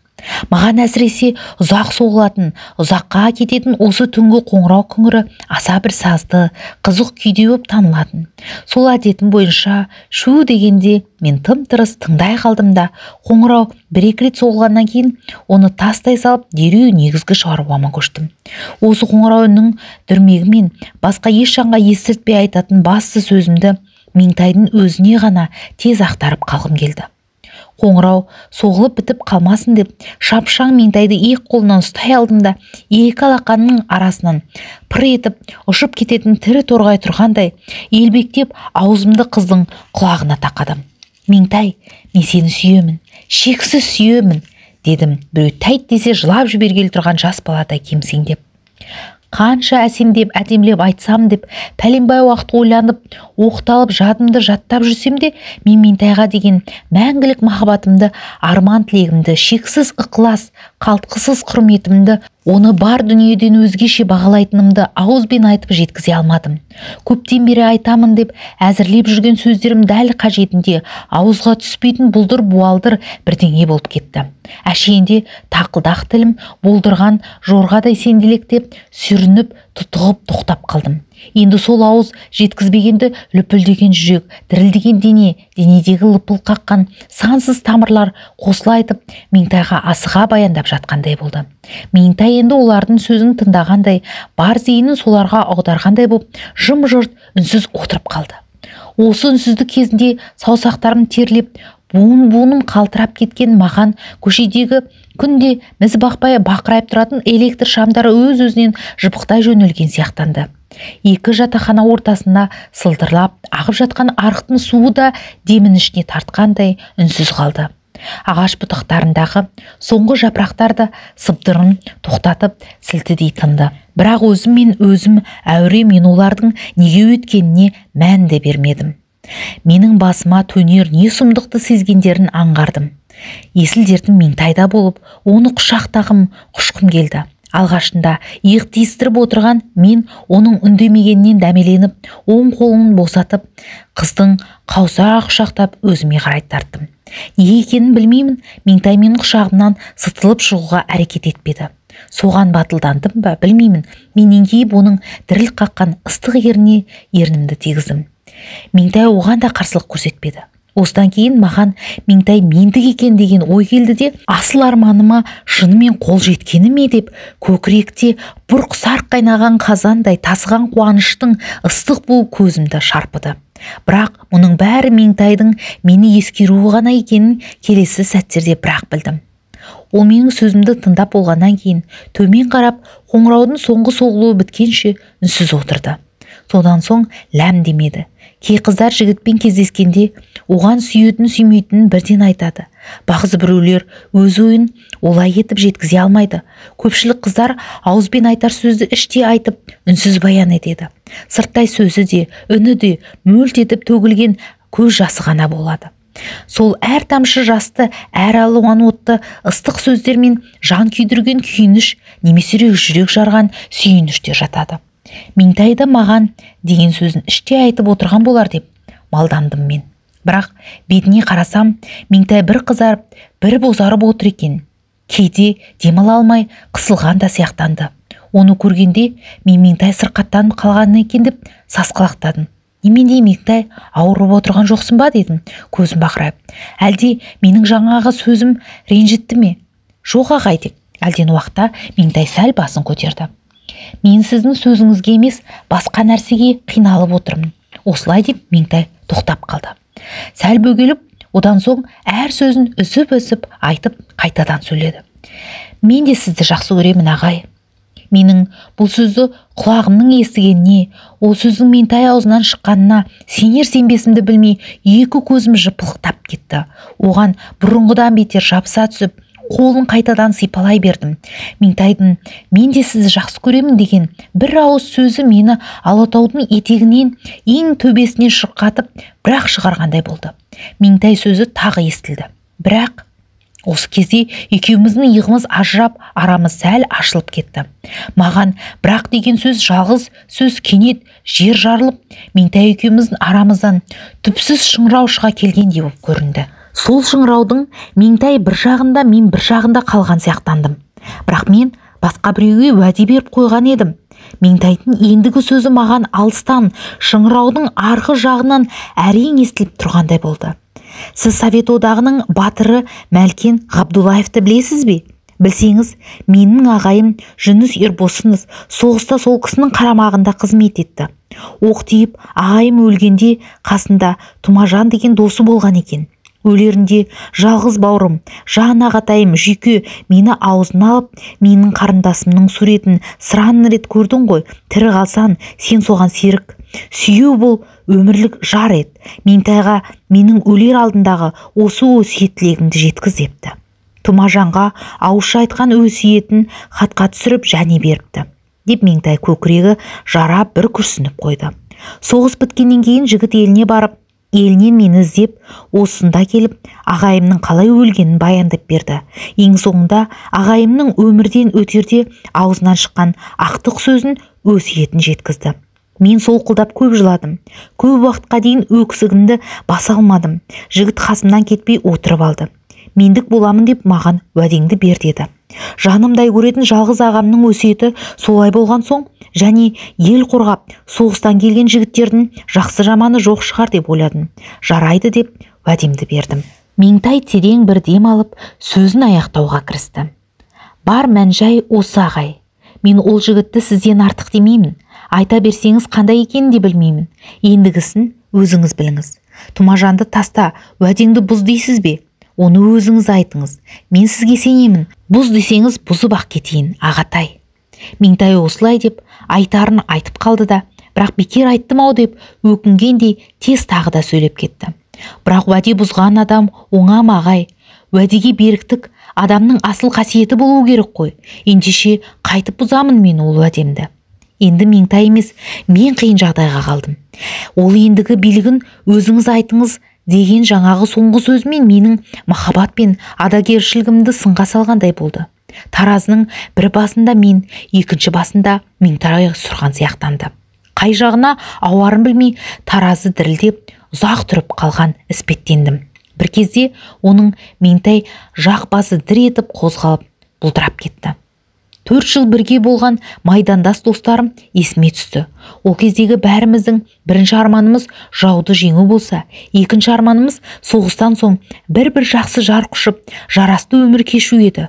Маған әсіресе ұзақ соғылатын, ұзаққа кететін осы түнгі қоңырау күңірі аса бір сазды, қызық күйде болып танылатын. Сол әдетім бойынша шу дегенде мен тым-тырыс тыңдай қалдым да, қоңырау бір-екі рет соғылғаннан кейін оны тастай салып дереу негізгі шаруама көштім. Осы қоңырау үннің дүрмегімен басқа ешжанға естіртпей айтатын басты сөзімді Меңтайдың өзіне ғана тез ақтарып қалғым келді. Қоңырау соғылып бітіп қалмасын деп, шапшаң Меңтайды иық қолынан ұстай алдым да, екі алақанның арасынан пыр етіп ұшып кететін тірі торғай тұрғандай елбектеп аузымды қыздың құлағына тақадым. Меңтай, мен сені сүйемін, шексіз сүйемін, дедім, біреу тәйт десе жылап жібергелі тұрған жас баладай кемсеңдеп. Қанша әсемдеп, әдемлеп айтсам деп, пәленбай уақыт ойланып, оқталып, жадымды жаттап жүрсем де, мен Меңтайға деген мәңгілік махаббатымды, арман тілегімді, шексіз ықылас, қалтқысыз құрметімді, оны бар дүниеден өзгеше бағалайтынымды ауызбен айтып жеткізе алмадым. Көптен бері айтамын деп әзірлеп жүрген сөздерім дәл қажетінде ауызға түспейтін бұлдыр буалдыр бірдеңе болып кетті. Әшейінде тақылдақ тілім болдырған жорғадай сенделектеп, сүрініп, тұтығып тоқтап қалдым. Енді сол ауыз жеткізбегенді лүпілдеген жүрек, дірілдеген дене, денедегі лыпыл қаққан сансыз тамырлар қосыла айтып, Меңтайға асыға баяндап жатқандай болды. Меңтай енді олардың сөзін тыңдағандай, бар зейінін соларға аударғандай боп, жым-жырт үнсіз отырып қалды. Осы үнсіздік кезінде саусақтарым терлеп, буын-буыным қалтырап кеткен маған көшедегі күнде міз бақпай бақырайып тұратын электр шамдары өз-өзінен жыпықтай жөнелген сияқтанды. Екі жатақхана ортасында сылдырлап ағып жатқан арықтың суы да демін ішіне тартқандай үнсіз қалды. Ағаш бұтақтарындағы соңғы жапырақтар да сыбдырын тоқтатып сілтідей тынды. Бірақ өзім әуре мен олардың неге өткеніне мән де бермедім. Менің басыма төнер не сұмдықты сезгендерін аңғардым. Есіл дертім Меңтайда болып, оны құшақтағым, құшқым келді. Алғашында иық тиістіріп отырған мен оның үндемегеннен дәмеленіп, оң қолын босатып, қыздың қаусақ құшақтап өзіме қарай тарттым. Неге екенін білмеймін, Меңтай менің құшағымнан сытылып шығуға әрекет етпеді. Соған батылдандым ба, білмеймін, мен еңкейіп оның діріл қаққан ыстық еріне ернімді тигіздім. Меңтай оған да қарсылық көрсетпеді. Осыдан кейін маған Меңтай мендік екен деген ой келді де, асыл арманыма шынымен қол жеткені ме деп, көкіректе бұрқ сарқ қайнаған қазандай тасыған қуаныштың ыстық буы көзімді шарпыды. Бірақ мұның бәрі Меңтайдың мені ескеруі ғана екенін келесі сәттерде бірақ білдім. Ол менің сөзімді тыңдап болғаннан кейін төмен қарап, қоңыраудың соңғы соғылуы біткенше үнсіз отырды. Содан соң ләм демеді. Кей қыздар жігітпен кездескенде оған сүйетін сүймейтінін бірден айтады. Бағзы біреулер өз ойын олай етіп жеткізе алмайды. Көпшілік қыздар ауызбен айтар сөзді іште айтып, үнсіз баян етеді. Сырттай сөзі де, үні де мөлт етіп төгілген көз жасы ғана болады. Сол әр тамшы жасты, әр алуан отты ыстық сөздермен жан күйдірген күйініш, немесе жүрек жарған сүйініште жатады. Меңтайды маған деген сөзін іште айтып отырған болар деп малдандым мен. Бірақ бетіне қарасам, Меңтай бір қызарып, бір бозарып отыр екен. Кейде демала алмай қысылған да сияқтанды. Оны көргенде мен Меңтай сырқаттанып қалған екен деп сасқалақтадым. Немене Меңтай, ауырып отырған жоқсын ба дедім, көзім бақырайып. Әлде менің жаңағы сөзім ренжітті ме? Жоқ ағай деп, әлден уақытта Меңтай сәл басын көтерді. Мен сіздің сөзіңізге емес, басқа нәрсеге қиналып отырмын. Осылай деп Меңтай тоқтап қалды. Сәл бөгеліп, одан соң әр сөзін үсіп айтып қайтадан сөйледі. Мен де сізді жақсы көремін ағай. Менің бұл сөзді құлағымның естігеніне, ол сөздің Меңтай аузынан шыққанына сенер-сенбесімді білмей, екі көзім жыпылықтап кетті. Оған бұрынғыдан бетер жабыса түсіп, қолын қайтадан сипалай бердім. Меңтайдың мен де сізді жақсы көремін деген бір ауыз сөзі мені алатаудың етегінен ең төбесінен шырқатып, бірақ шығарғандай болды. Меңтай сөзі тағы естілді. Бірақ Осы кезде екеуміздің иығымыз ажырап, арамыз сәл ашылып кетті. Маған бірақ деген сөз жалғыз сөз кенет жер жарылып, Меңтай екеуміздің арамыздан түпсіз шыңырау шыға келгендей болып көрінді. Сол шыңыраудың Меңтай бір жағында, мен бір жағында қалған сияқтандым. Бірақ мен басқа біреуге уәде беріп қойған едім. Меңтайдың ендігі сөзі маған алыстан, шыңыраудың арғы жағынан әрең естіліп тұрғандай болды. Сіз Совет одағының батыры Мәлкен Ғабдуллаевты білесіз бе? Білсеңіз, менің ағайым Жүніс Ербосынов соғыста сол кісінің қарамағында қызмет етті. Оқ тиіп, ағайым өлгенде қасында Тұмажан деген досы болған екен. Өлерінде жалғыз бауырым, жан ағатайым Жүйке мені аузына алып, менің қарындасымның суретін сыран рет көрдің ғой, тірі қалсан, сен соған серік. Сүйеу бұл өмірлік жар ет. Меңтайға менің өлер алдындағы осы өсиет тілегімді жеткіз депті. Тұмажанға ауызша айтқан өсиетін хатқа түсіріп және беріпті, деп Меңтай көкірегі жарап бір күрсініп қойды. Соғыс біткеннен кейін жігіт еліне барып, елінен мені іздеп, осында келіп, ағайымның қалай өлгенін баяндап берді. Ең соңында ағайымның өмірден өтерде аузынан шыққан ақтық сөзін, өсиетін жеткізді. Мен солқылдап көп жыладым. Көп уақытқа дейін өксігімді баса алмадым. Жігіт қасымнан кетпей отырып алды. Мендік боламын деп маған уәдеңді бер деді. Жанымдай көретін жалғыз ағамның өсиеті солай болған соң, және ел қорғап соғыстан келген жігіттердің жақсы жаманы жоқ шығар деп ойладым. Жарайды деп уәдемді бердім. Меңтай терең бір дем алып, сөзін аяқтауға кірісті. Бар мән-жай осы ағай. Мен ол жігітті сізден артық демеймін. Айта берсеңіз қандай екенін де білмеймін. Ендігісін өзіңіз біліңіз. Тұмажанды таста, уәдеңді бұз дейсіз бе? Оны өзіңіз айтыңыз. Мен сізге сенемін. Бұз десеңіз бұзып-ақ кетейін, ағатай. Меңтай осылай деп айтарын айтып қалды да, бірақ бекер айттым-ау деп өкінгендей тез тағы да сөйлеп кетті. Бірақ уәде бұзған адам оңам ағай. Уәдеге беріктік адамның асыл қасиеті болу керек қой. Ендеше қайтып бұзамын мен ол уәдемді. Енді Меңтай емес, мен қиын жағдайға қалдым. Ол ендігі билігін өзіңіз айтыңыз деген жаңағы соңғы сөзімен менің махаббат пен адагершілігімді сынға салғандай болды. Таразының бір басында мен, екінші басында Меңтай сұрған сияқтанды. Қай жағына ауарын білмей, таразы дірілдеп, ұзақ тұрып қалған іспеттендім. Бір кезде оның Меңтай жақ басы дір етіп қозғалып, бұлдырап кетті. 4 жыл бірге болған майдандас достарым есіме түсті. Ол кездегі бәріміздің бірінші арманымыз жауды жеңу болса, екінші арманымыз соғыстан соң бір-бір жақсы жар құшып, жарасты өмір кешу еді.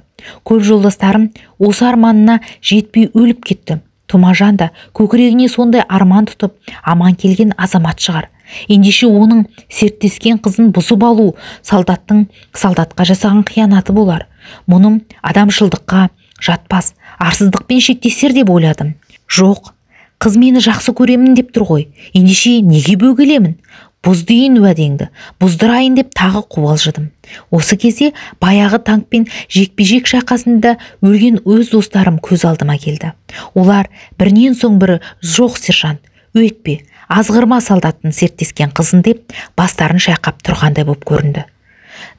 Көп жолдастарым осы арманына жетпей өліп кетті. Тұмажан да көкірегіне сондай арман тұтып, аман келген азамат шығар. Ендеше оның серттескен қызын бұзып алу солдатқа жасаған қиянаты болар. Мұным адамшылдыққа жатпас, арсыздықпен шектесер деп ойладым. Жоқ, қыз мені жақсы көремін деп тұр ғой. Ендеше неге бөгелемін? Бұз дейін уәдеңді, бұздырайын деп тағы қобалжыдым. Осы кезде баяғы танкпен жекпе-жек шайқасында өлген өз достарым көз алдыма келді. Олар бірінен соң бірі жоқ сержант, өйтпе, азғырма солдаттың серттескен қызын деп бастарын шайқап тұрғандай боп көрінді.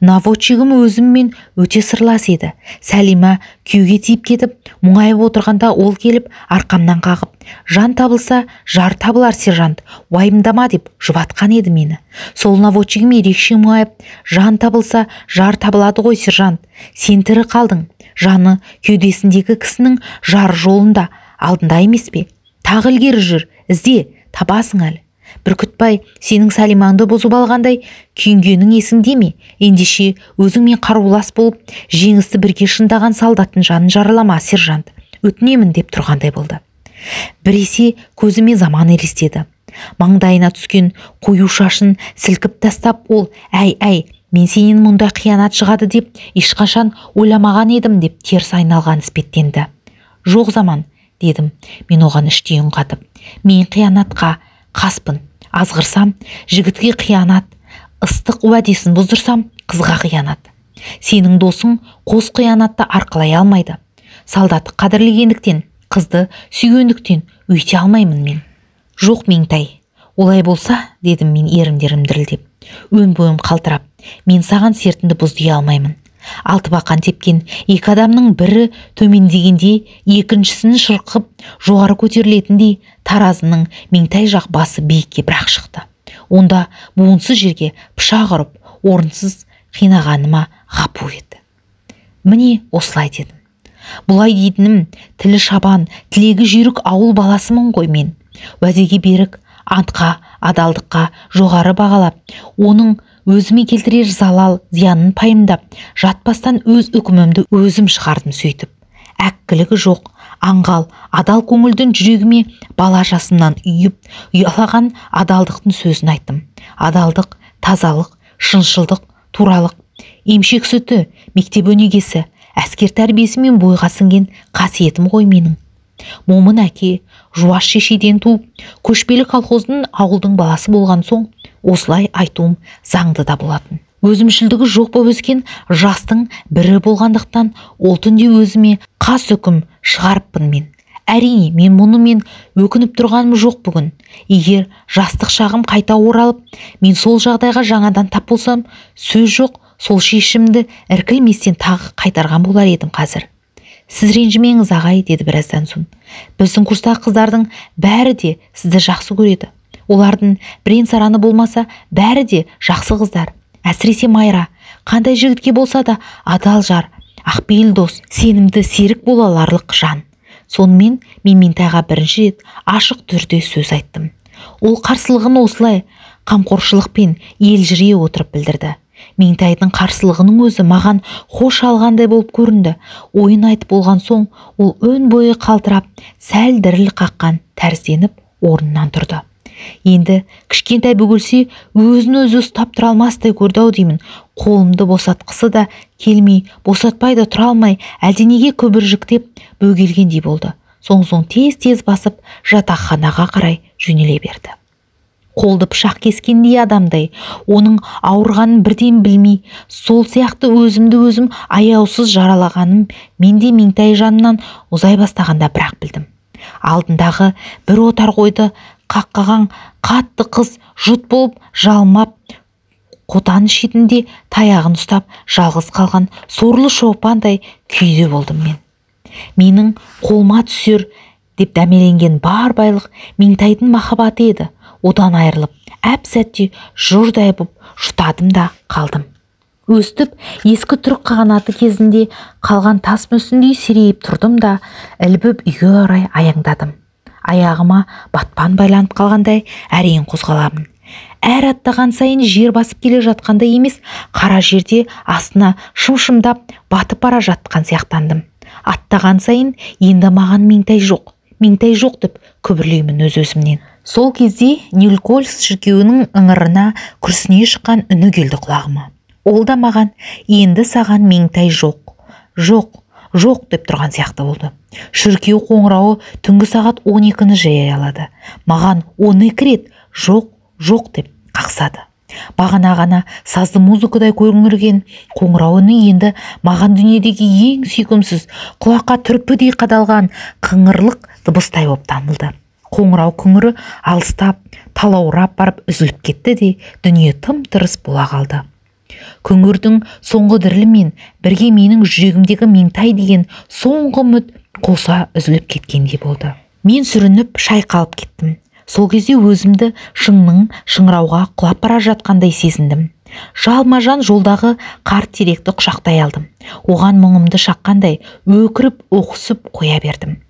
Наводчигім өзіммен өте сырлас еді. Сәлима күйеуге тиіп кетіп, мұңайып отырғанда ол келіп арқамнан қағып, жан табылса жар табылар сержант, уайымдама деп жұбатқан еді мені. Сол наводчигім ерекше мұңайып, жан табылса жар табылады ғой сержант, сен тірі қалдың, жаны кеудесіндегі кісінің жар жолында, алдында емес пе? Тағы ілгері жүр, ізде, табасың әлі. Бүркітбай сенің Сәлимаңды бұзып алғандай күйінгенің есіңде ме? Ендеше өзіңмен қарулас болып, жеңісті бірге шындаған солдаттың жанын жаралама сержант, өтінемін деп тұрғандай болды. Біресе көзіме заман елестеді. Маңдайына түскен қою шашын сілкіп тастап ол, әй, мен сенен мұндай қиянат шығады деп ешқашан ойламаған едім деп теріс айналған іспеттенді. Жоқ заман, дедім мен оған іштей үн қатып. Мен қиянатқа қаспын, азғырсам жігітке қиянат, ыстық уәдесін бұздырсам қызға қиянат. Сенің досың қос қиянатты арқылай алмайды. Солдатты қадірлегендіктен, қызды сүйгендіктен өйте алмаймын мен. Жоқ Меңтай, олай болса, дедім мен еріндерім дірілдеп, өн бойым қалтырап, мен саған сертіңді бұз дей алмаймын. Алтыбақан тепкен екі адамның бірі төмендегенде екіншісін шырқып жоғары көтерілетіндей таразының меңтай жақ басы биікке бірақ шықты. Онда буынсыз жерге пышақ ұрып, орынсыз қинағаныма ғапу еді. Міне осылай дедім. Бұлай дейтінім, тілі шабан, тілегі жүйрік ауыл баласымын ғой мен. Уәдеге берік, антқа, адалдыққа жоғары бағалап, оның өзіме келтірер залал зиянын пайымдап, жатпастан өз үкімімді өзім шығардым сөйтіп. Әккілігі жоқ, аңғал, адал көңілдің жүрегіме бала жасымнан үйіп, ұялаған адалдықтың сөзін айттым. Адалдық, тазалық, шыншылдық, туралық, емшек сүті, мектеп өнегесі, әскер тәрбиесімен бойға сіңген қасиетім ғой менің. Момын әке, жуас шешеден туып, көшпелі колхоздың ауылдың баласы болған соң, осылай айтуым заңды да болатын. Өзімшілдігі жоқ боп өскен жастың бірі болғандықтан, ол түнде өзіме қас үкім шығарыппын мен. Әрине, мен мұнымен өкініп тұрғаным жоқ бүгін. Егер жастық шағым қайта оралып, мен сол жағдайға жаңадан тап болсам, сөз жоқ, сол шешімді іркілместен тағы қайтарған болар едім қазір. Сіз ренжімеңіз ағай, деді біраздан соң. Біздің курстағы қыздардың бәрі де сізді жақсы көреді. Олардың бірен-сараны болмаса, бәрі де жақсы қыздар. Әсіресе Майра, қандай жігітке болса да адал жар, ақпейіл дос, сенімді серік бола аларлық жан. Сонымен мен Меңтайға бірінші рет ашық түрде сөз айттым. Ол қарсылығын осылай қамқоршылықпен елжірей отырып білдірді. Меңтайдың қарсылығының өзі маған хош алғандай болып көрінді. Ойын айтып болған соң, ол өн бойы қалтырап, сәл діріл қаққан тәрізденіп орнынан тұрды. Енді кішкентай бөгелсе өзін өзі ұстап тұра алмастай көрді-ау деймін. Қолымды босатқысы да келмей, босатпай да тұра алмай, әлденеге көбіржіктеп бөгелгендей болды. Соң тез-тез басып жатақханаға қарай жөнеле берді. Қолды пышақ кескендей адамдай, оның ауырғанын бірден білмей, сол сияқты өзімді өзім аяусыз жаралағаным менде Меңтай жанынан ұзай бастағанда бірақ білдім. Алдындағы бір отар қойды қаққаған қатты қыз жұт болып жалмап, қотан шетінде таяғын ұстап жалғыз қалған сорлы шопандай күйде болдым мен. Менің қолыма түсер деп дәмеленген бар байлық Меңтайдың махаббаты еді. Одан айырылып, әп-сәтте жұрдай боп жұтадым да қалдым. Өстіп, ескі түрік қағанаты кезінде қалған тас мүсіндей серейіп тұрдым да, ілбіп үйге қарай аяңдадым. Аяғыма батпан байланып қалғандай әрең қозғаламын. Әр аттаған сайын жер басып келе жатқандай емес, қара жерде астына шым-шымдап батып бара жатқан сияқтандым. Аттаған сайын енді маған Меңтай жоқ деп күбірлеймін өз-өзімнен. Сол кезде Никольск шіркеуінің ыңырына күрсіне шыққан үні келді құлағыма. Ол да маған енді саған Меңтай жоқ деп тұрған сияқты болды. Шіркеу қоңырауы түнгі сағат 12-ні жариялады. Маған 12 рет жоқ деп қақсады. Бағана ғана сазды музыкадай көрінген қоңырау үні енді маған дүниедегі ең сүйкімсіз, құлаққа түрпідей қадалған қыңырлық дыбыстай боп танылды. Қоңырау күңірі алыстап, талаурап барып үзіліп кетті де, дүние тым-тырыс бола қалды. Күңгірдің соңғы дірілімен бірге менің жүрегімдегі Меңтай деген соңғы үміт қоса үзіліп кеткендей болды. Мен сүрініп шайқалып кеттім. Сол кезде өзімді шыңның шыңырауға құлап бара жатқандай сезіндім. Жалма-жан жолдағы қар теректі құшақтай алдым. Оған мұңымды шаққандай өкіріп оқысып қоя бердім.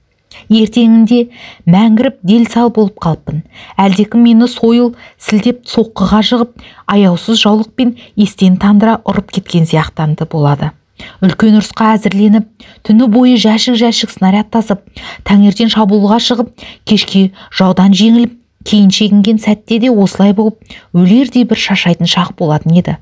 Ертеңінде мәңгіріп дел сал болып қалыппын. Әлдекім мені сойыл сілтеп соққыға жығып, аяусыз жаулықпен естен тандыра ұрып кеткен сияқтанды болады. Үлкен ұрысқа әзірленіп, түні бойы жәшік снаряд тасып, таңертең шабуылға шығып, кешке жаудан жеңіліп, кейін шегінген сәтте де осылай болып, өлердей бір шашайтын шақ болатын еді.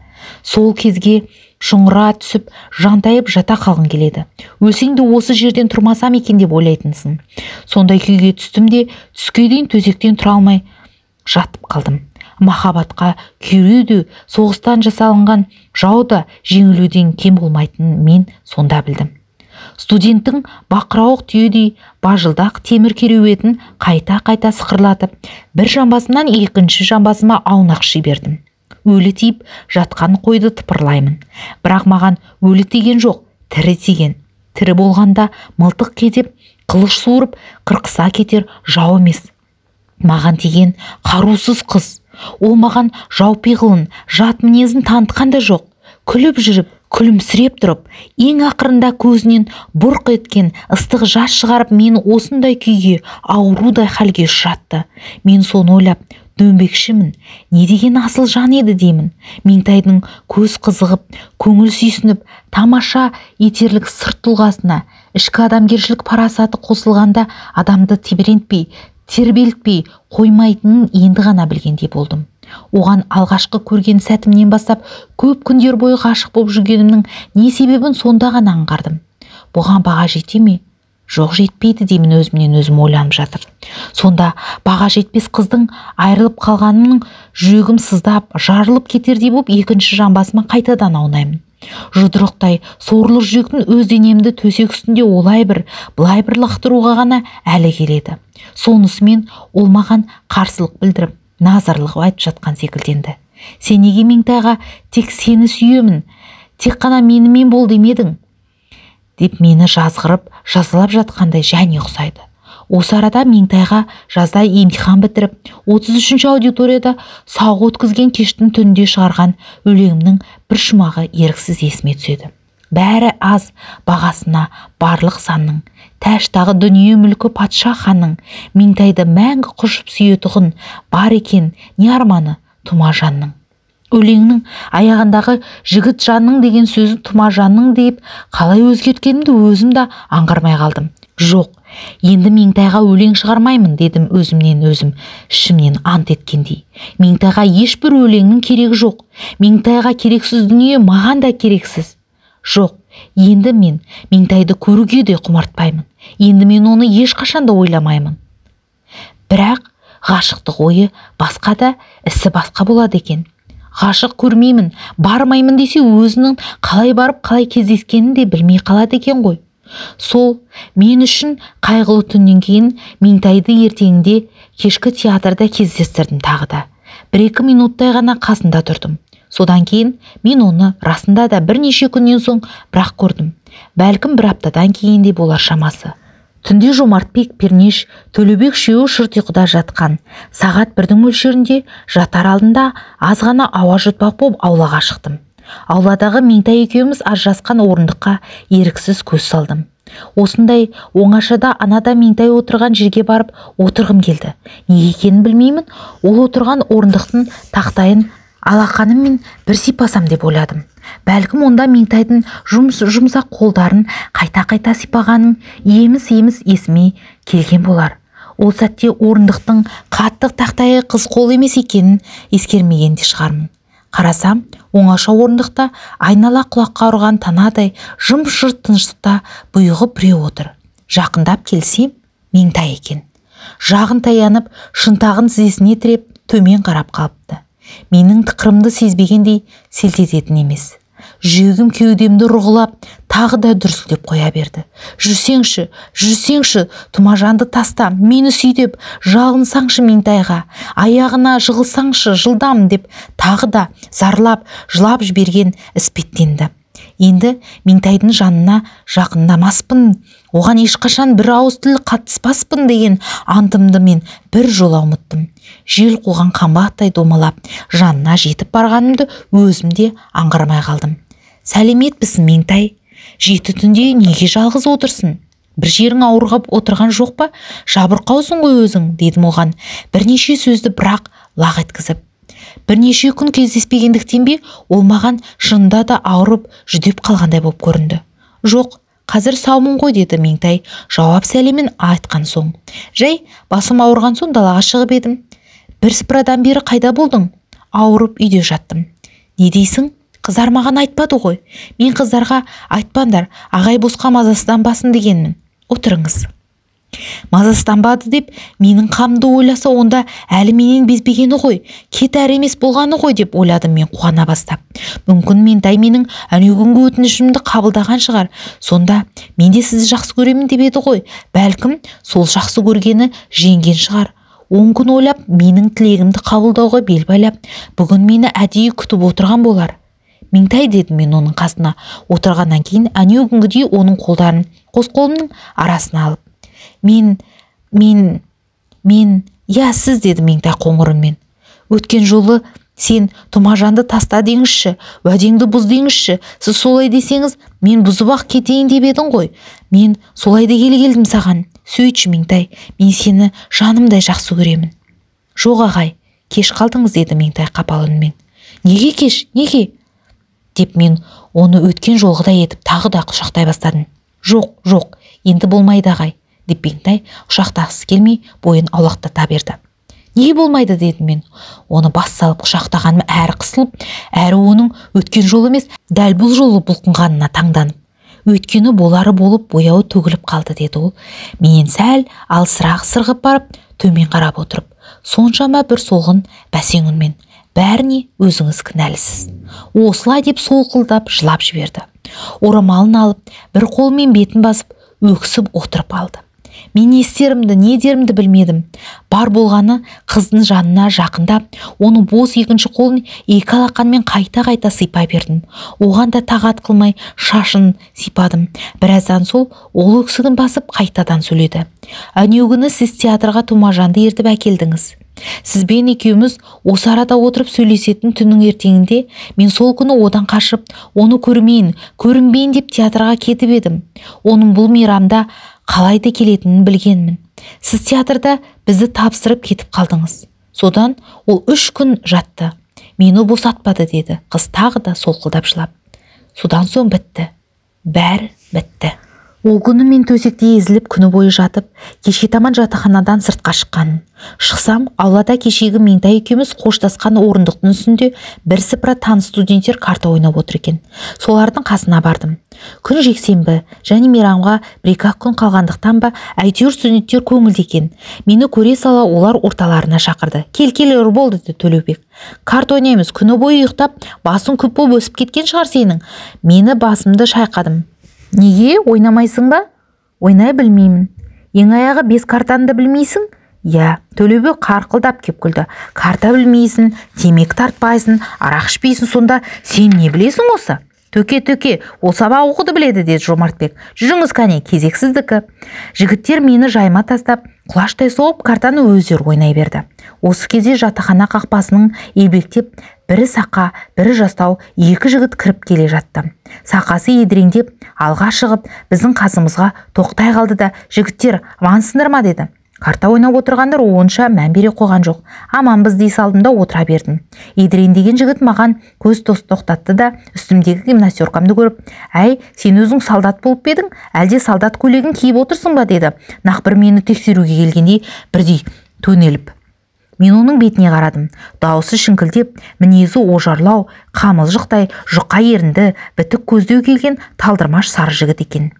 Сол кезге шұңыра түсіп, жантайып жата қалғың келеді. Өлсеңді осы жерден тұрмасам екен деп ойлайтынсың. Сондай күйге түстім де, түске дейін төсектен тұра алмай жатып қалдым. Махаббатқа күйреуді соғыстан жасалынған жау да жеңілуден кем болмайтынын мен сонда білдім. Студенттің бақырауық түйедей бажылдақ темір кереуетін қайта-қайта сықырлатып, бір жамбасымнан екінші жамбасыма аунақ жібердім. Өлі тиіп жатқан қойды тыпырлаймын. Бірақ маған өлі тиген жоқ, тірі тиген. Тірі болғанда мылтық кетеп, қылыш суырып, қырқыса кетер жау емес. Маған тиген қарусыз қыз. Ол маған жау пиғылын, жат мінезін танытқан да жоқ. Күліп жүріп, күлімсіреп тұрып, ең ақырында көзінен бұрқ еткен ыстық жас шығарып, мені осындай күйге, аурудай халге ұшыратты. Мен соны ойлап дөңбекшімін. Не деген асыл жан еді деймін. Меңтайдың көз қызығып, көңіл сүйсініп, тамаша етерлік сырт тұлғасына ішкі адамгершілік парасаты қосылғанда адамды тебірентпей, тербелтпей қоймайтынын енді ғана білгендей болдым. Оған алғашқы көрген сәтімнен бастап көп күндер бойы ғашық болып жүргенімнің не себебін сонда ғана аңғардым. Бұған баға жете ме? Жоқ, жетпейді деймін өзімнен өзім ойланып жатыр. Сонда баға жетпес қыздың айырылып қалғанымның жүрегім сыздап, жарылып кетердей болып екінші жамбасыма қайтадан аунаймын. Жұдырықтай сорлы жүректің өз денемді төсек үстінде олай бір, былай бір лақтыруға ғана әлі келеді. Сонысымен ол маған қарсылық білдіріп, назарлық айтып жатқан секілденді. Сен неге Меңтайға тек сені сүйемін, тек қана менімен бол демедің? Деп мені жазғырып, жазалап жатқандай және ұқсайды. Осы арада Меңтайға жазда емтихан бітіріп, 33-ші аудиторияда сауық өткізген кештің түнінде шығарған өлеңімнің бір шумағы еріксіз есіме түседі. Бәрі аз бағасына барлық санның, тәштағы дүние мүлкі патша ханның, Меңтайды мәңгі құшып сүйетұғын бар екен не арманы Тұмажанның. Өлеңнің аяғындағы жігіт жанның деген сөзін Тұмажанның deyip қалай өзгерткенімді өзім де аңғармай қалдым. Жоқ, енді Меңтайға өлең шығармаймын дедім өзімнен өзім, ішімнен ант еткендей. Меңтайға ешбір өлеңнің керегі жоқ. Меңтайға керексіз дүние маған да керексіз. Жоқ, енді мен Меңтайды көруге де құмартпаймын. Енді мен оны ешқашанда ойламаймын. Бірақ ғашықтық ойы басқа да, ісі басқа болады екен. Ғашық көрмеймін, бармаймын десе өзінің қалай барып қалай кездескенін де білмей қалады екен ғой. Сол мен үшін қайғылы түннен кейін Меңтайды ертеңінде кешкі театрда кездестірдім тағы да. 1-2 минуттай ғана қасында тұрдым. Содан кейін мен оны расында да бірнеше күннен соң бірақ көрдім. Бәлкім 1 аптадан кейіндей болар шамасы. Түнде Жомартбек, Пернеш, Төлебек үшеуі шырт ұйқыда жатқан. Сағат 1-дің мөлшерінде жатар алдында аз ғана ауа жұтпақ болып аулаға шықтым. Ауладағы Меңтай екеуміз ажырасқан орындыққа еріксіз көз салдым. Осындай оңашада анада Меңтай отырған жерге барып отырғым келді. Неге екенін білмеймін, ол отырған орындықтың тақтайын алақаныммен бір сипасам деп ойладым. Бәлкім онда Меңтайдың жұмсақ қолдарын қайта-қайта сипағаным еміс-еміс есіме келген болар. Ол сәтте орындықтың қатты тақтайы қыз қол емес екенін ескермеген де шығармын. Қарасам, оңаша орындықта айнала құлаққа ұрған танадай жым-жырт тыныштықта бұйығы біреу отыр. Жақындап келсем, Меңтай екен. Жағын таянып, шынтағын тізесіне тіреп, төмен қарап қалыпты. Менің тықырымды сезбегендей селт ететін емес. Жүрегім кеудемді ұрғылап, тағы да дүрсілдеп қоя берді. Жүрсеңші, Тұмажанды таста, мені сүй деп, жалынсаңшы Меңтайға, аяғына жығылсаңшы жылдам деп, тағы да зарлап, жылап жіберген іспеттенді. Енді Меңтайдың жанына жақындамаспын, оған ешқашан бір ауыз тіл қатыспаспын деген антымды мен бір жола ұмыттым. Жел қуған қамбақтай домалап, жанына жетіп барғанымды өзімде аңғармай қалдым. Сәлеметпісің Меңтай? 7 түнде неге жалғыз отырсың? Бір жерің ауырғап отырған жоқ па? Жабырқаусың ғой өзің, дедім оған, бірнеше сөзді бірақ лақ еткізіп. Бірнеше күн кездеспегендіктен бе, ол маған шынында да ауырып, жүдеп қалғандай болып көрінді. Жоқ, қазір саумын ғой, деді Меңтай жауап сәлемін айтқан соң. Жай, басым ауырған соң далаға шығып едім. Бірсыпырадан бері қайда болдың? Ауырып үйде жаттым. Не дейсің? Қыздар маған айтпады ғой. Мен қыздарға айтпаңдар, ағай босқа мазасызданбасын дегенмін. Отырыңыз. Мазасызданбады деп менің қамды ойласа, онда әлі менен безбегені ғой, кет әрі емес болғаны ғой деп ойладым мен қуана бастап. Мүмкін Меңтай менің әнеугүнгі өтінішімді қабылдаған шығар. Сонда мен де сізді жақсы көремін деп еді ғой. Бәлкім сол жақсы көргені жеңген шығар. 10 күн ойлап менің тілегімді қабылдауға бел байлап, бүгін мені әдейі күтіп отырған болар. Меңтай, дедім мен оның қасына отырғаннан кейін, әнеу күнгідей оның қолдарын қос қолымның арасына алып. Мен, я, сіз, деді Меңтай қоңыр үнмен. Өткен жолы сен Тұмажанды таста деңізші, уәдеңді бұз деңізші. Сіз солай десеңіз, мен бұзып-ақ кетейін деп едің ғой. Мен солай дегелі келдім саған. Сөйтші, Меңтай, мен сені жанымдай жақсы көремін. Жоқ ағай, кеш қалдыңыз, деді Меңтай қапалы үнмен. Неге кеш, неге? Деп мен оны өткен жолғыдай етіп тағы да құшақтай бастадым. Жоқ, енді болмайды ағай, деп Меңтай құшақтағысы келмей бойын аулақтата берді. Неге болмайды, дедім мен. Оны бас салып құшақтағаным әрі қысылып, әрі оның өткен жолы емес, дәл бұл жолы бұлқынғанына таңданып. Өткені болары болып бояуы төгіліп қалды, деді ол. Менен сәл алысырақ сырғып барып, төмен қарап отырып, соншама бір солғын бәсең үнмен. Бәріне өзіңіз кінәлісіз. Осылай деп солқылдап жылап жіберді. Орамалын алып, бір қолмен бетін басып, өксіп отырып алды. Мен не істерімді, не дерімді білмедім. Бар болғаны қыздың жанына жақындап, оның бос екінші қолын екі алақанмен қайта-қайта сипай бердім. Оған да тағат қылмай шашын сипадым. Біраздан сол ол өксігін басып қайтадан сөйледі. Әнеу күні сіз театрға Тұмажанды ертіп әкелдіңіз. Сізбен екеуміз осы арада отырып сөйлесетін түннің ертеңінде мен сол күні одан қашып, оны көрінбейін деп театрға кетіп едім. Оның бұл мейрамда қалайда келетінін білгенмін. Сіз театрда бізді тапсырып кетіп қалдыңыз. Содан ол 3 күн жатты. Мені босатпады, деді қыз тағы да солқылдап жылап. Содан соң бітті. Бәрі бітті. Ол күні мен төсекте езіліп күні бойы жатып, кеше таман жатақханадан сыртқа шыққанмын. Шықсам, аулада кешегі Меңтай екеуміз қоштасқан орындықтың үстінде бірсыпыра таныс студенттер карта ойнап отыр екен. Солардың қасына бардым. Күн жексенбі және мейрамға 1-2 күн қалғандықтан ба, әйтеуір студенттер көңілді екен. Мені көре сала олар орталарына шақырды. Кел, Ербол, деді Төлеубек. Карта ойнаймыз, күні бойы ұйықтап, басың күп болып өсіп кеткен шығар сенің. Мені басымды шайқадым. Неге, ойнамайсың ба? Ойнай білмеймін. Ең аяғы 5 картаны да білмейсің? Я, Төлеубек қарқылдап кеп күлді. Карта білмейсің, темекі тартпайсың, арақ ішпейсің, сонда сен не білесің осы? Төке, ол сабақ оқуды біледі, деді Жомартбек. Жүріңіз кәне, кезек сіздікі. Жігіттер мені жайма тастап, құлаштай соғып, картаны өздері ойнай берді. Осы кезде жатақхана қақпасының елбектеп, бірі сақа, бірі жастау 2 жігіт кіріп келе жатты. Сақасы едіреңдеп, алға шығып, біздің қасымызға тоқтай қалды да, жігіттер, амансыңдар ма, деді. Карта ойнап отырғандар онша мән бере қойған жоқ. Аманбыз дей салдым да отыра бердім. Едіреңдеген жігіт маған көз тоқтатты да, үстімдегі гимнастеркамды көріп, әй, сен өзің солдат болып едің, әлде солдат көйлегін киіп отырсың ба, деді. Нақбір мені тексеруге келгендей бірдей төнеліп. Мен оның бетіне қарадым. Дауысы шіңкілдеп, мінезі ожарлау, қамылжықтай, жұқа ерінді, бітік көздеу келген талдырмаш сары жігіт екен.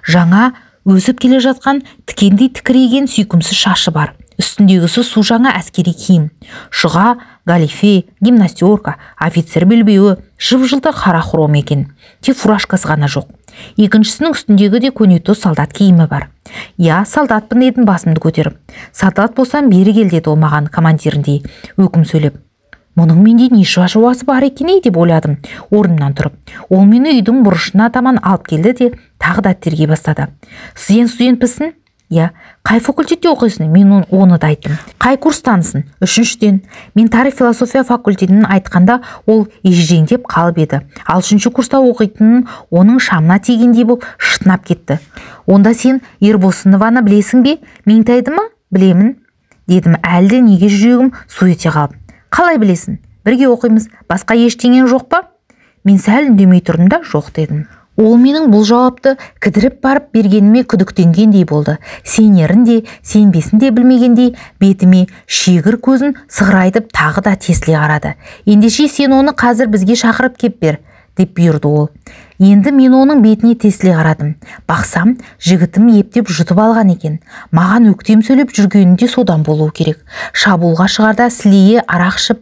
Жаңа өсіп келе жатқан тікендей тікірейген сүйкімсіз шашы бар. Үстіндегісі су жаңа әскери киім. Шұға, галифе, гимнастерка, офицер белбеуі, жып-жылтыр қара хром екен. Тек фуражкасы ғана жоқ. Екіншісінің үстіндегі де көнетоз солдат киімі бар. Я, солдатпын, дедім басымды көтеріп. Солдат болсам бері кел, деді ол маған командиріндей өкім сөйлеп. Мұның менде не шуасы бар екен деп ойладым орнымнан тұрып. Ол мені үйдің бұрышына таман алып келді де тағы да тергей бастады. Сен студентпісің? Я. Қай факультетте оқисың? Мен оны да айттым. Қай курстансың? 3-тен. Мен тарих философия факультетінің айтқанда ол ежіреңдеп қалып еді. Ал 3-ші курста оқитынын оның шамына тигендей болып шытынап кетті. Онда сен Ербосынованы білесің бе? Меңтайды ма? Білемін, дедім. Әлде неге жүрегім су ете қалып. Қалай білесің? Бірге оқимыз, басқа ештеңең жоқ па? Мен сәл үндемей тұрдым да, жоқ, дедім. Ол менің бұл жауапты кідіріп барып бергеніме күдіктенгендей болды. Сенерін де, сенбесін де білмегендей, бетіме шегір көзін сығырайтып тағы да тесіле қарады. Ендеше сен оны қазір бізге шақырып кеп бер, деп бұйырды ол. Енді мен оның бетіне тесіле қарадым. Бақсам, жігітім ептеп жұтып алған екен. Маған өктем сөйлеп жүргенінде содан болуы керек. Шабуылға шығарда сілейе арақ ішіп,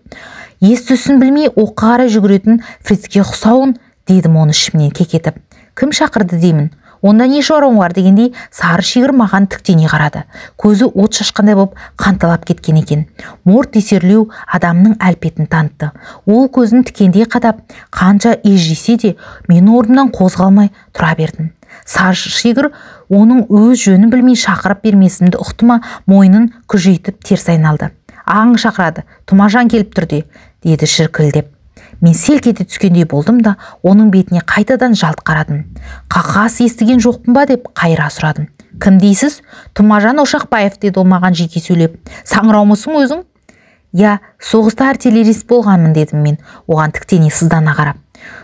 ес-түссін білмей оққа қарай жүгіретін Фрицке ұқсауын, дедім оны ішімнен кекетіп. Кім шақырды деймін? Онда не шаруаң бар дегендей сары шегір маған тіктене қарады. Көзі от шашқандай боп қанталап кеткен екен. Морт есерлеу адамның әлпетін танытты. Ол көзін тікендей қадап, қанша еждесе де мен орнымнан қозғалмай тұра бердім. Сары шегір оның өз жөнін білмей шақырып бермесімді ұқты ма, мойнын күжейтіп теріс айналды. Аң шақырады, Тұмажан келіп тұрды, деді шіркілдеп. Мен селк ете түскендей болдым да, оның бетіне қайтадан жалт қарадым. Қақас естіген жоқпын ба деп қайыра сұрадым. Кім дейсіз? Тұмажан Ошақбаев, деді ол маған жеке сөйлеп. Саңыраумысың өзің? Я, соғыста артиллерист болғанмын, дедім мен, оған тіктене сыздана қарап.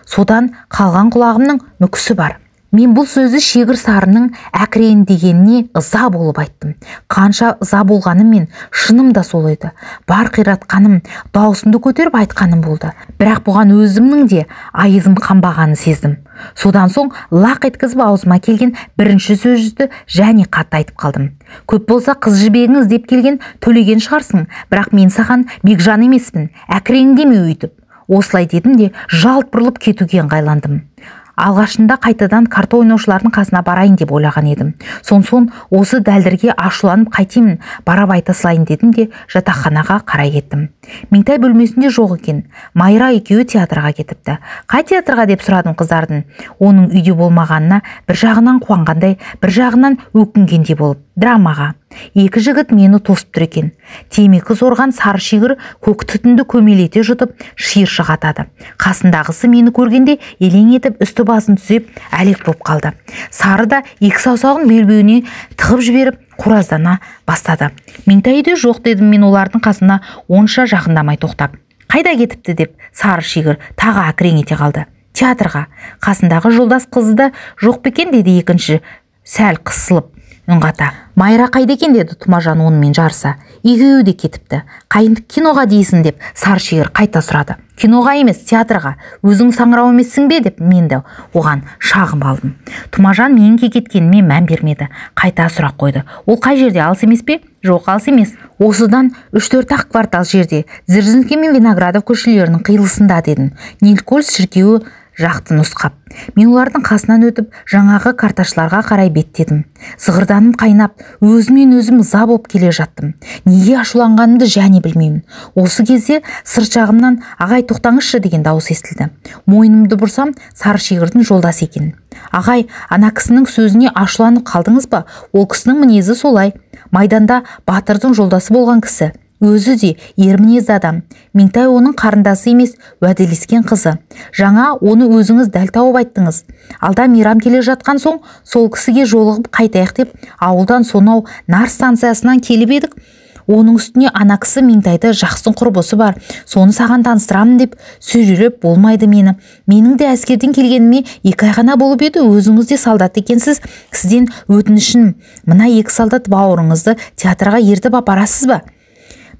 Содан қалған құлағымның мүкісі бар. Мен бұл сөзі шегір сарының әкірейін дегеніне ыза болып айттым. Қанша ыза болғаным мен, шыным да сол еді. Бар қиратқаным, даусымды көтеріп айтқаным болды. Бірақ бұған өзімнің де айызым қанбағанын сездім. Содан соң лақ еткізіп аузыма келген бірінші сөзді және қатты айтып қалдым. Көп болса қыз жібегіңіз деп келген төлеген шығарсың, бірақ мен саған Бекжан емеспін, әкірейін деме өйтіп. Осылай дедім де жалт бұрылып кетуге ыңғайландым. Алғашында қайтадан карта ойнаушылардың қасына барайын деп ойлаған едім. Сон осы дәлдірге ашуланып қайтемін, барап айта салайын дедім де жатақханаға қарай кеттім. Меңтай бөлмесінде жоқ екен. Майра екеуі театрға кетіпті. Қай театрға деп сұрадым қыздардың. Оның үйде болмағанына бір жағынан қуанғандай, бір жағынан өкінгендей болып. Драмаға. Екі жігіт мені тосып тұр екен. Темекі зорған сары шегір көк түтінді көмелете жұтып шиыршық атады. Қасындағысы мені көргенде елең етіп үсті басын түзеп әлек боп қалды. Сары да екі саусағын белбеуіне тығып жіберіп қораздана бастады. Меңтай үйде жоқ, дедім мен олардың қасына онша жақындамай тоқтап. Қайда кетіпті деп сары шегір тағы әкірең ете қалды. Театрға. Қасындағы жолдас қызы да жоқ бекен, деді екінші сәл қысылып үн қата. Майра қайда екен, деді Тұмажан онымен жарыса. Екеуі де кетіпті. Қайын киноға дейсің деп сары шегір қайта сұрады. Киноға емес, театрға. Өзің саңырау емессің бе деп мен де оған шағым алдым. Тұмажан менің кеткеніме мән бермеді. Қайта сұрақ қойды. Ол қай жерде, алыс емес пе? Жоқ, алыс емес. Осыдан 3-4 квартал жерде, Дзержинский мен Виноградов көшелерінің қиылысында, дедім. Никольс шіркеуі жақты нұсқап. Мен олардың қасынан өтіп, жаңағы карташыларға қарай беттедім. Зығырданым қайнап, өзімнен өзім ыза боп келе жаттым. Неге ашуланғанымды және білмеймін. Осы кезде сырт жағымнан ағай тоқтаңызшы деген дауыс естілді. Мойнымды бұрсам, сары шегірдің жолдасы екен. Ағай, ана кісінің сөзіне ашуланып қалдыңыз ба? Ол кісінің мінезі солай. Майданда батырдың жолдасы болған кісі. Өзі де ермінезді адам. Меңтай оның қарындасы емес, уәделескен қызы. Жаңа оны өзіңіз дәл тауып айттыңыз. Алда мейрам келе жатқан соң, сол кісіге жолығып қайтайық деп, ауылдан сонау Нар станциясынан келіп едік. Оның үстіне ана кісі Меңтайды жақсын құрбысы бар. Соны саған таныстырамын деп сөйлеп болмайды мені. Менің де әскерден келгеніме 2 ай ғана болып еді, өзіңіз де солдат екенсіз. Сізден өтінішім, мына 2 солдат бауырыңызды театрға ертіп апарасыз ба?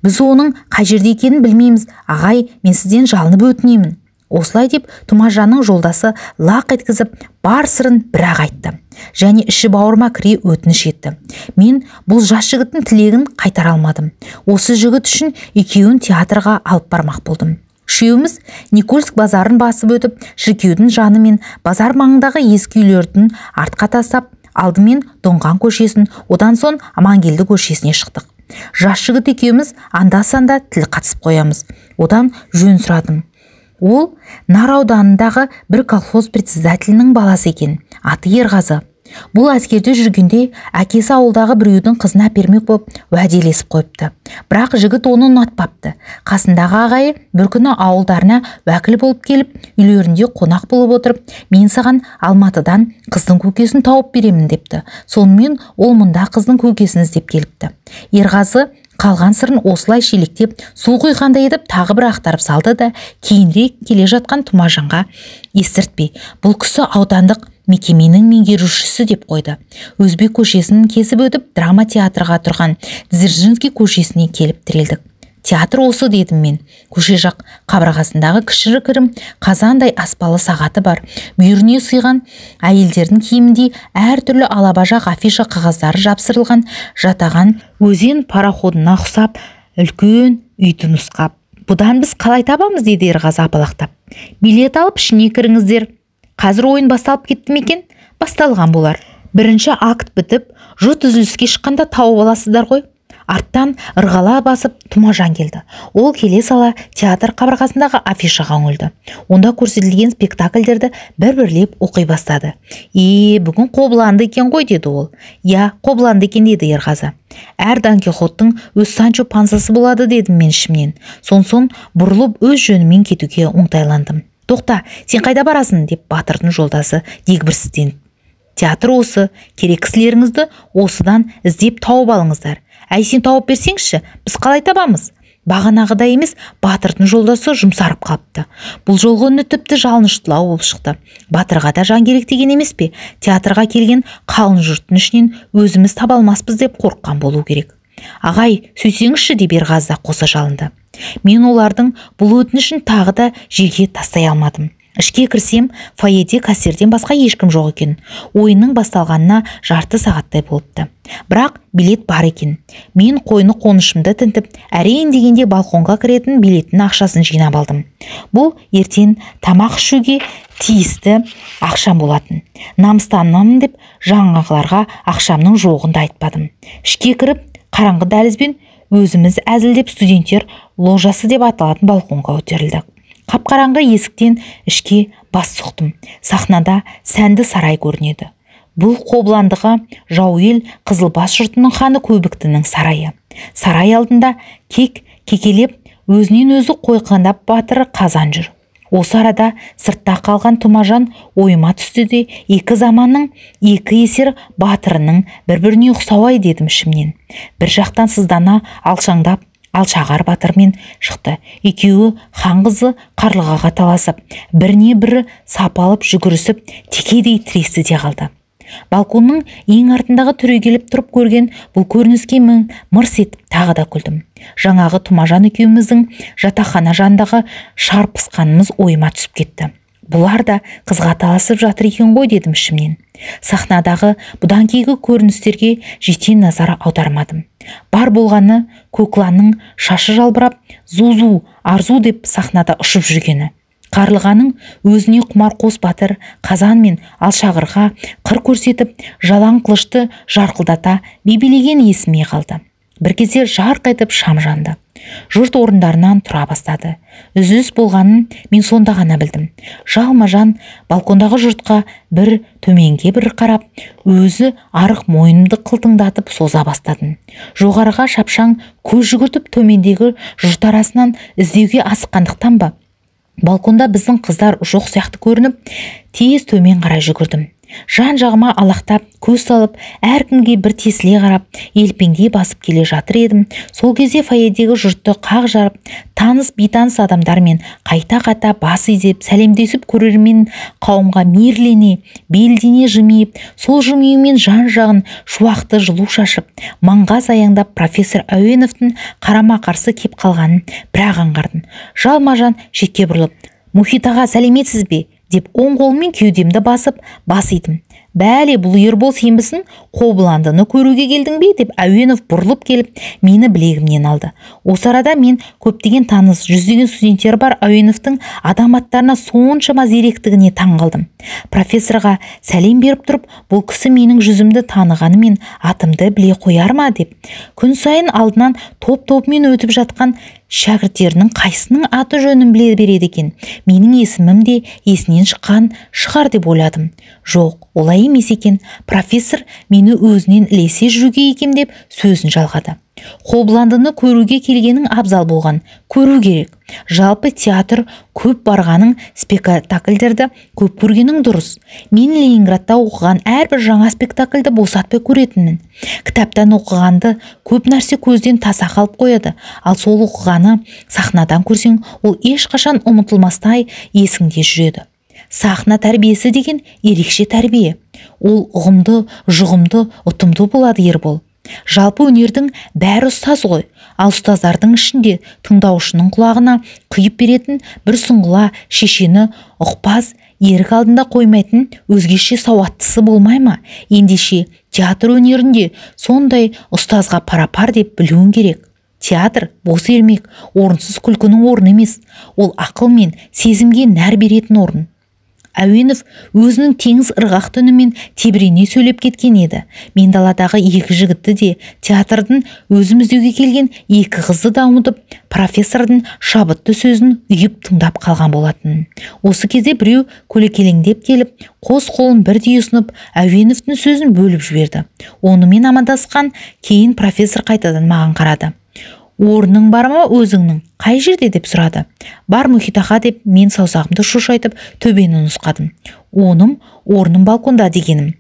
Біз оның қай жерде екенін білмейміз. Ағай, мен сізден жалынып өтінемін. Осылай деп Тұмажанның жолдасы лақ еткізіп бар сырын бір-ақ айтты. Және іші бауырыма кіре өтініш етті. Мен бұл жас жігіттің тілегін қайтара алмадым. Осы жігіт үшін екеуін театрға алып бармақ болдым. Үшеуміз Никольск базарын басып өтіп, шіркеудің жаны мен базар маңындағы ескі үйлердің артқа тастап, алдымен Доңған көшесін, одан соң Амангелді көшесіне шықтық. Жас жігіт екеуміз анда-санда тіл қатысып қоямыз. Одан жөн сұрадым. Ол Нар ауданындағы бір колхоз председателінің баласы екен. Аты Ерғазы. Бұл әскерде жүргенде әкесі ауылдағы біреудің қызына бермек болып уәделесіп қойыпты. Бірақ жігіт оны ұнатпапты. Қасындағы ағайы бір күні ауылдарына уәкіл болып келіп, үйлерінде қонақ болып отырып, мен саған Алматыдан қыздың көкесін тауып беремін депті. Сонымен ол мұнда қыздың көкесін іздеп келіпті. Ерғазы қалған сырын осылай шелектеп, су құйғандай етіп тағы бір ақтарып салды да, кейінірек келе жатқан Тұмажанға естіртпей, бұл кісі аудандық мекеменің меңгерушісі деп қойды. Өзбек көшесін кесіп өтіп, драма театрға тұрған Дзержинский көшесіне келіп тірелдік. Театр осы, дедім мен. Көше жақ қабырғасындағы кішігірім қазандай аспалы сағаты бар. Бүйіріне сыйған әйелдердің киіміндей әртүрлі алабажақ афиша қағаздары жапсырылған жатаған өзен пароходына ұқсап үлкен үйді нұсқап. Бұдан біз қалай табамыз, деді Ерғазы апалақтап. Билет алып ішіне кіріңіздер. Қазір ойын басталып кетті ме екен? басталған болар. Бірінші акт бітіп, жұрт үзіліске шыққанда тауып аласыздар ғой. Арттан ырғала басып Тұмажан келді. Ол келе сала театр қабырғасындағы афишаға үңілді. Онда көрсетілген спектакльдерді бір-бірлеп оқи бастады. Бүгін Қобыланды екен ғой, деді ол. Я, Қобыланды екен, деді Ерғазы. Әр Дан Кихоттың өз Санчо Пансасы болады, дедім мен ішімнен. Сонсон бұрылып өз жөнімен кетуге оңтайландым. Тоқта, сен қайда барасың, деп Батырдың жолдасы дегбірсізденіп. Театр осы, керек кісілеріңізді осыдан іздеп тауып алыңыздар. Әй, сен тауып берсеңші, біз қалай табамыз? Бағанағыдай емес, Батырдың жолдасы жұмсарып қалыпты. Бұл жолғы үні тіпті жалыныштылау болып шықты. Батырға да жан керек деген емес пе? Театрға келген қалың жұрттың ішінен өзіміз таба алмаспыз деп қорыққан болу керек. Ағай, сөйтсеңізші, деп Ерғазы қоса жалынды. Мен олардың бұл өтінішін тағы да жерге тастай алмадым. Ішке кірсем, фойеде кассирден басқа ешкім жоқ екен. Ойынның басталғанына жарты сағаттай болыпты. Бірақ билет бар екен. Мен қойны қонышымды тінтіп, әрең дегенде балконға кіретін билеттің ақшасын жинап алдым. Бұл ертең тамақ ішуге тиісті ақшам болатын. Намыстанамын деп жаңағыларға ақшамның жоғын да айтпадым. Ішке кіріп, қараңғы дәлізбен өзіміз әзілдеп студенттер ложасы деп аталатын балконға көтерілдік. Қап-қараңғы есіктен ішке бас сұқтым. Сахнада сәнді сарай көрінеді. Бұл Қобыландыға жау ел Қызылбас жұртының ханы Көбіктінің сарайы. Сарай алдында кекелеп, өзінен өзі қойқандап Батыры Қазан жүр. Осы арада сыртта қалған Тұмажан ойыма түсті де, екі заманның екі есер Батырының бір-біріне ұқсауай, дедім ішімнен. Bir жақтан сыздана алшаңдап Алшағар Батырмен шықты. Екеуі хан қызы Қарлығаға таласып, біріне бірі сапалып жүгірісіп, текедей тіресті де қалды. Балконның ең артындағы түрегеліп тұрып көрген бұл көрініске мен мырс етіп тағы да күлдім. Жаңағы Тұмажан екеуміздің жатақхана жанындағы шарпысқанымыз ойыма түсіп кетті. Бұлар да қызға таласып жатыр екен ғой, дедім ішімнен. Сахнадағы бұдан кейгі көріністерге жете назар аудармадым. Бар болғаны Көкланның шашы жалбырап, зу-зу, арзу деп сахнада ұшып жүргені. Қарлығаның өзіне құмар қос Батыр Қазан мен Алшағырға қыр көрсетіп, жалаң қылышты жарқылдата бебелеген есіме қалды. Бір кезде жарқ етіп шам жанды. Жұрт орындарынан тұра бастады. Үзіліс болғанын мен сонда ғана білдім. Жалма-жан балкондағы жұртқа бір төменге бір қарап, өзі арық мойнымды қылтыңдатып соза бастадым. Жоғарыға шапшаң көз жүгіртіп, төмендегі жұрт арасынан іздеуге асыққандықтан ба, балконда біздің қыздар жоқ сияқты көрініп, тез төмен қарай жүгірдім. Жан-жағыма алақтап, көз салып, әркімге бір тесіле қарап, елпеңдей басып келе жатыр едім. Сол кезде фойедегі жұртты қақ жарып, таныс бейтаныс адамдармен қайта-қайта бас изеп, сәлемдесіп көрермен қауымға мейірлене, белдене жымиып, сол жымиюмен жан-жағын шуақты жылу шашып, маңғаз аяңдап профессор Әуеновтың қарама-қарсы кеп қалғанын бірақ аңғардым. Жалма-жан шетке бұрылып, «Мұхит аға, сәлеметсіз бе?» деп оң қолмен кеудемді басып бас идім. «Бәле, бұл Ербол сенбісің, Қобыландыны көруге келдің бе?» деп Әуенов бұрылып келіп, мені білегімнен алды. Осы арада мен көптеген таныс, жүздеген студенттер бар Әуеновтың адам аттарына соншама зеректігіне таң қалдым. Профессорға сәлем беріп тұрып, бұл кісі менің жүзімді танығанымен атымды біле қояр ма деп. Күн сайын алдынан топ-топымен өтіп жатқан шәкірттерінің қайсының аты жөнін біле береді екен. Менің есімім де есінен шыққан шығар деп ойладым. Жоқ, олай емес екен. Профессор мені өзінен ілесе жүруге екем деп сөзін жалғады. Қобыландыны көруге келгенің абзал болған, көру керек. Жалпы театр көп барғаның, спектакльдерді көп көргенің дұрыс. Мен Ленинградта оқыған әрбір жаңа спектакльді босатпай көретінмін. Кітаптан оқығанды көп нәрсе көзден таса қалып қояды, ал сол оқығаны сахнадан көрсең, ол ешқашан ұмытылмастай есіңде жүреді. Сахна тәрбиесі деген ерекше тәрбие. Ол ұғымды, жұғымды, ұтымды болады, Ербол. Жалпы өнердің бәрі ұстаз ғой, ал ұстаздардың ішінде тыңдаушының құлағына құйып беретін бір сұңғыла, шешені, ұқпас, ерік алдында қоймайтын өзгеше сауаттысы болмай ма? Ендеше театр өнерінде сондай ұстазға пара-пар деп білуің керек. Театр бос ермек, орынсыз күлкінің орны емес, ол ақыл мен сезімге нәр беретін орын. Әуенов өзінің теңіз ырғақты үнімен тебірене сөйлеп кеткен еді. Мен даладағы екі жігітті де, театрдың өзім іздеуге келген екі қызды да ұмытып, профессордың шабытты сөзін үйіп тыңдап қалған болатын. Осы кезде біреу көлекелеңдеп келіп, қос қолын бірдей ұсынып, Әуеновтың сөзін бөліп жіберді. Онымен амандасқан кейін профессор қайтадан маған қарады. Орның бар ма өзіңнің? Қай жерде деп сұрады. Бар Мұхит аға деп мен саусағымды шошайтып төбені нұсқадым. Орным балконда дегенім.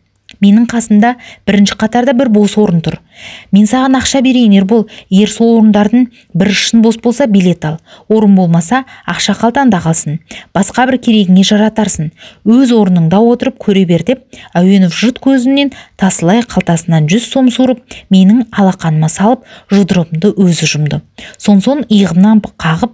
Менің қасымда бірінші қатарда бір бос орын тұр. Мен саған ақша берейін Ербол, егер сол орындардың бір шын бос болса билет ал. Орын болмаса ақша қалтаңда қалсын. Басқа бір керегіңе жаратарсың. Өз орныңда отырып көре бер деп, Әуенов жұрт көзінен тасылай қалтасынан 100 сом суырып, менің алақаныма салып, жұдырығымды өзі жұмды. Сон иығымнан қағып,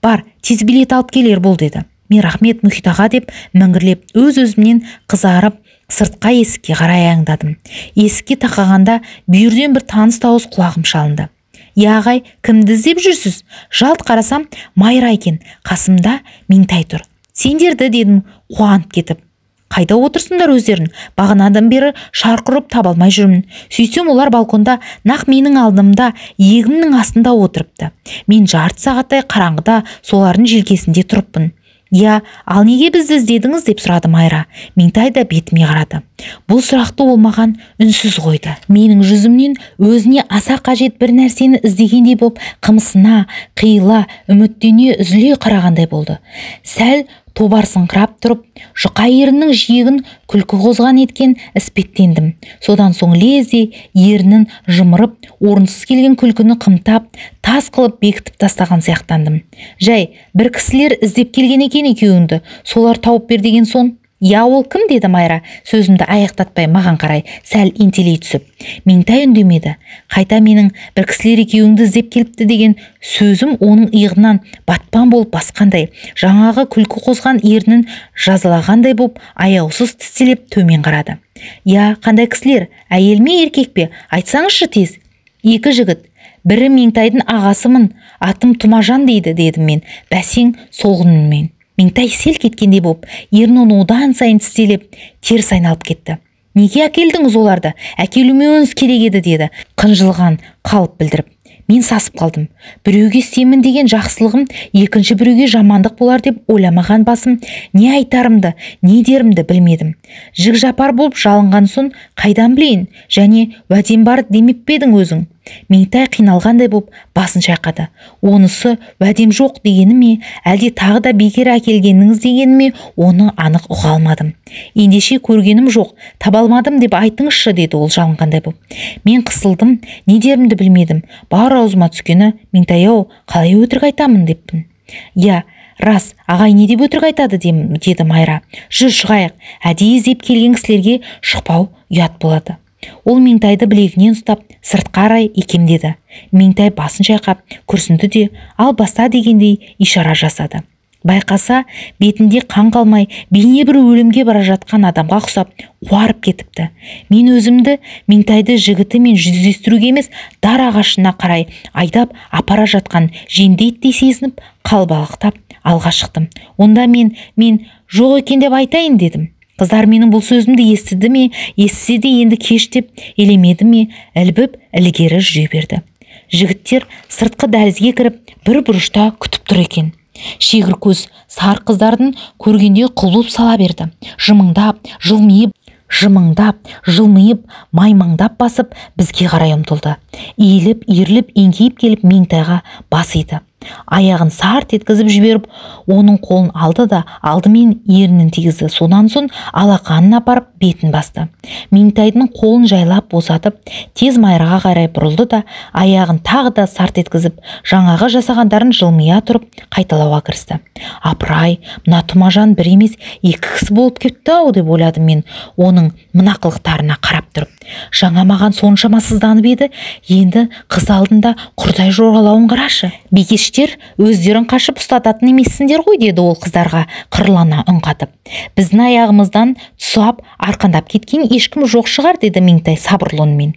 бар, тез билет алып кел Ербол деді. Мен рахмет Мұхит аға деп міңгірлеп, өз-өзімнен қызарып, сыртқа есікке қарай аяңдадым. Есікке тақағанда бүйірден бір таныс дауыс құлағым шалынды. Я ағай, кімді іздеп жүрсіз? Жалт қарасам, Майра екен, қасымда Меңтай тұр. Сендерді дедім, қуанып кетіп. Қайда отырсыңдар өздерің? Бағанадан бері шарқ ұрып таба алмай жүрмін. Сөйтсем олар балконда нақ менің алдымда иегімнің астында отырыпты. Мен жарты сағаттай қараңғыда солардың желкесінде тұрыппын. Я, ал неге бізді іздедіңіз деп сұрады Майра. Меңтай да бетіме қарады. Бұл сұрақты ол маған үнсіз қойды. Менің жүзімнен өзіне аса қажет бір нәрсені іздегендей боп, қымсына, қиыла, үміттене үзіле қарағандай болды. Сәл тобарсыңқырап тұрып, жұқа ерінің жиегін күлкі қозған еткен іспеттендім. Содан соң лезде ерінің жымырып, орынсыз келген күлкіні қымтап, тас қылып бекітіп тастаған сияқтандым. Жай, бір кісілер іздеп келген екен екеуіңді, солар тауып бер деген сон. Я, ол кім деді Майра, сөзімді аяқтатпай маған қарай, сәл ентелей түсіп. Меңтай үндемеді. Қайта менің бір кісілер екеуіңді іздеп келіпті деген сөзім оның иығынан батпан болып басқандай, жаңағы күлкі қозған ернін жазалағандай боп, аяусыз тістелеп төмен қарады. Я, қандай кісілер? Әйел ме, еркек пе? Айтсаңызшы тез. Екі жігіт. Бірі Меңтайдың ағасымын, атым Тұмажан дейді, дедім мен, бәсең солғын үнмен. Меңтай селк еткендей боп, ернін одан сайын тістелеп, теріс айналып кетті. Неге әкелдіңіз оларды? Әкелмеуіңіз керек еді деді, қынжылған қалып білдіріп. Мен сасып қалдым. Біреуге істеймін деген жақсылығым екінші біреуге жамандық болар деп ойламаған басым, не айтарымды, не дерімді білмедім. Жік жапар болып жалынған соң қайдан білейін, және уәдем бар демеп пе едің өзің? Меңтай қиналғандай боп басын шайқады. Онысы уәдем жоқ дегені ме, әлде тағы да бекер әкелгеніңіз дегені ме, оны анық ұға алмадым. Ендеше көргенім жоқ, таба алмадым деп айтыңызшы, деді ол жалынғандай боп. Мен қысылдым, не дерімді білмедім. Бар аузыма түскені, Меңтай-ау, қалай өтірік айтамын деппін. Я, рас, ағай не деп өтірік айтады деді Майра. Жүр шығайық, әдейі іздеп келген кісілерге шықпау ұят болады. Ол Меңтайды білегінен ұстап, сыртқа қарай икемдеді. Меңтай басын шайқап, күрсінді де, ал баста дегендей ишара жасады. Байқаса, бетінде қан қалмай, бейне бір өлімге бара жатқан адамға ұқсап, қуарып кетіпті. Мен өзімді Меңтайды жігітімен жүздестіруге емес, дар ағашына қарай айдап апара жатқан жендеттей сезініп, қалбалақтап алға шықтым. Онда мен жоқ екен деп айтайын дедім. Қыздар менің бұл сөзімді естіді ме, естісе де енді кеш деп елемеді ме, ілбіп ілгері жүре берді. Жігіттер сыртқы дәлізге кіріп, бір бұрышта күтіп тұр екен. Шегір көз сар қыздардың көргенде құлып сала берді. Жылмиып, маймаңдап басып, бізге қарай ұмтылды. Иіліп, иіріліп, еңкейіп келіп Меңтайға бас иді. Аяғын сарт еткізіп жіберіп, оның қолын алды да алдымен ернін тигізді. Содан соң алақанын апарып бетін басты. Меңтайдың қолын жайлап босатып, тез Майраға қарай бұрылды да аяғын тағы да сарт еткізіп, жаңағы жасағандарын жылмия тұрып қайталауға кірісті. Апырай, мына Тұмажан бір емес, екі кісі болып кетті-ау деп ойладым мен, оның мына қылықтарына қарап тұрып. Жаңа маған соншама сызданып еді, енді қыз алдында құрдай жорғалауын қарашы. Бикештер өздерін қашып ұстататын емессіңдер ғой, деді ол қыздарға қырлана үн қатып. Біздің аяғымыздан тұсап арқандап кеткен ешкім жоқ шығар, деді Меңтай сабырлы үнмен.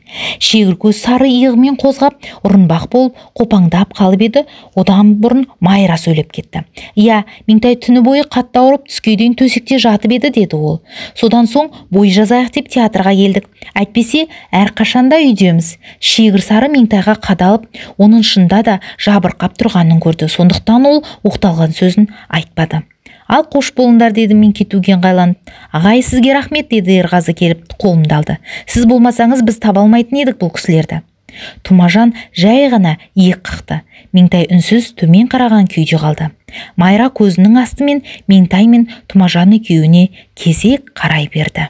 Шегір көз сары иығымен қозғап ұрынбақ болып қопаңдап қалып еді, одан бұрын Майра сөйлеп кетті. «Иә, Меңтай түні бойы қатты ауырып түске дейін төсекте жатып еді», деді ол. «Содан соң бой жазайық деп театрға келдік. Әйтпесе әрқашанда үйдеміз». Шегір сары Меңтайға қадалып, оның шында да жабырқап тұрғанын көрді. Сондықтан ол оқталған сөзін айтпады. «Ал қош болыңдар», деді мен кетуге ыңғайланып. «Ағай, сізге рахмет», деді Ерғазы келіп қолымды алды. «Сіз болмасаңыз біз таба алмайтын едік бұл кісілерді». Тұмажан жай ғана иек қақты. Меңтай үнсіз төмен қараған күйде қалды. Майра көзінің астымен Меңтай мен Тұмажан екеуіне кезек қарай берді.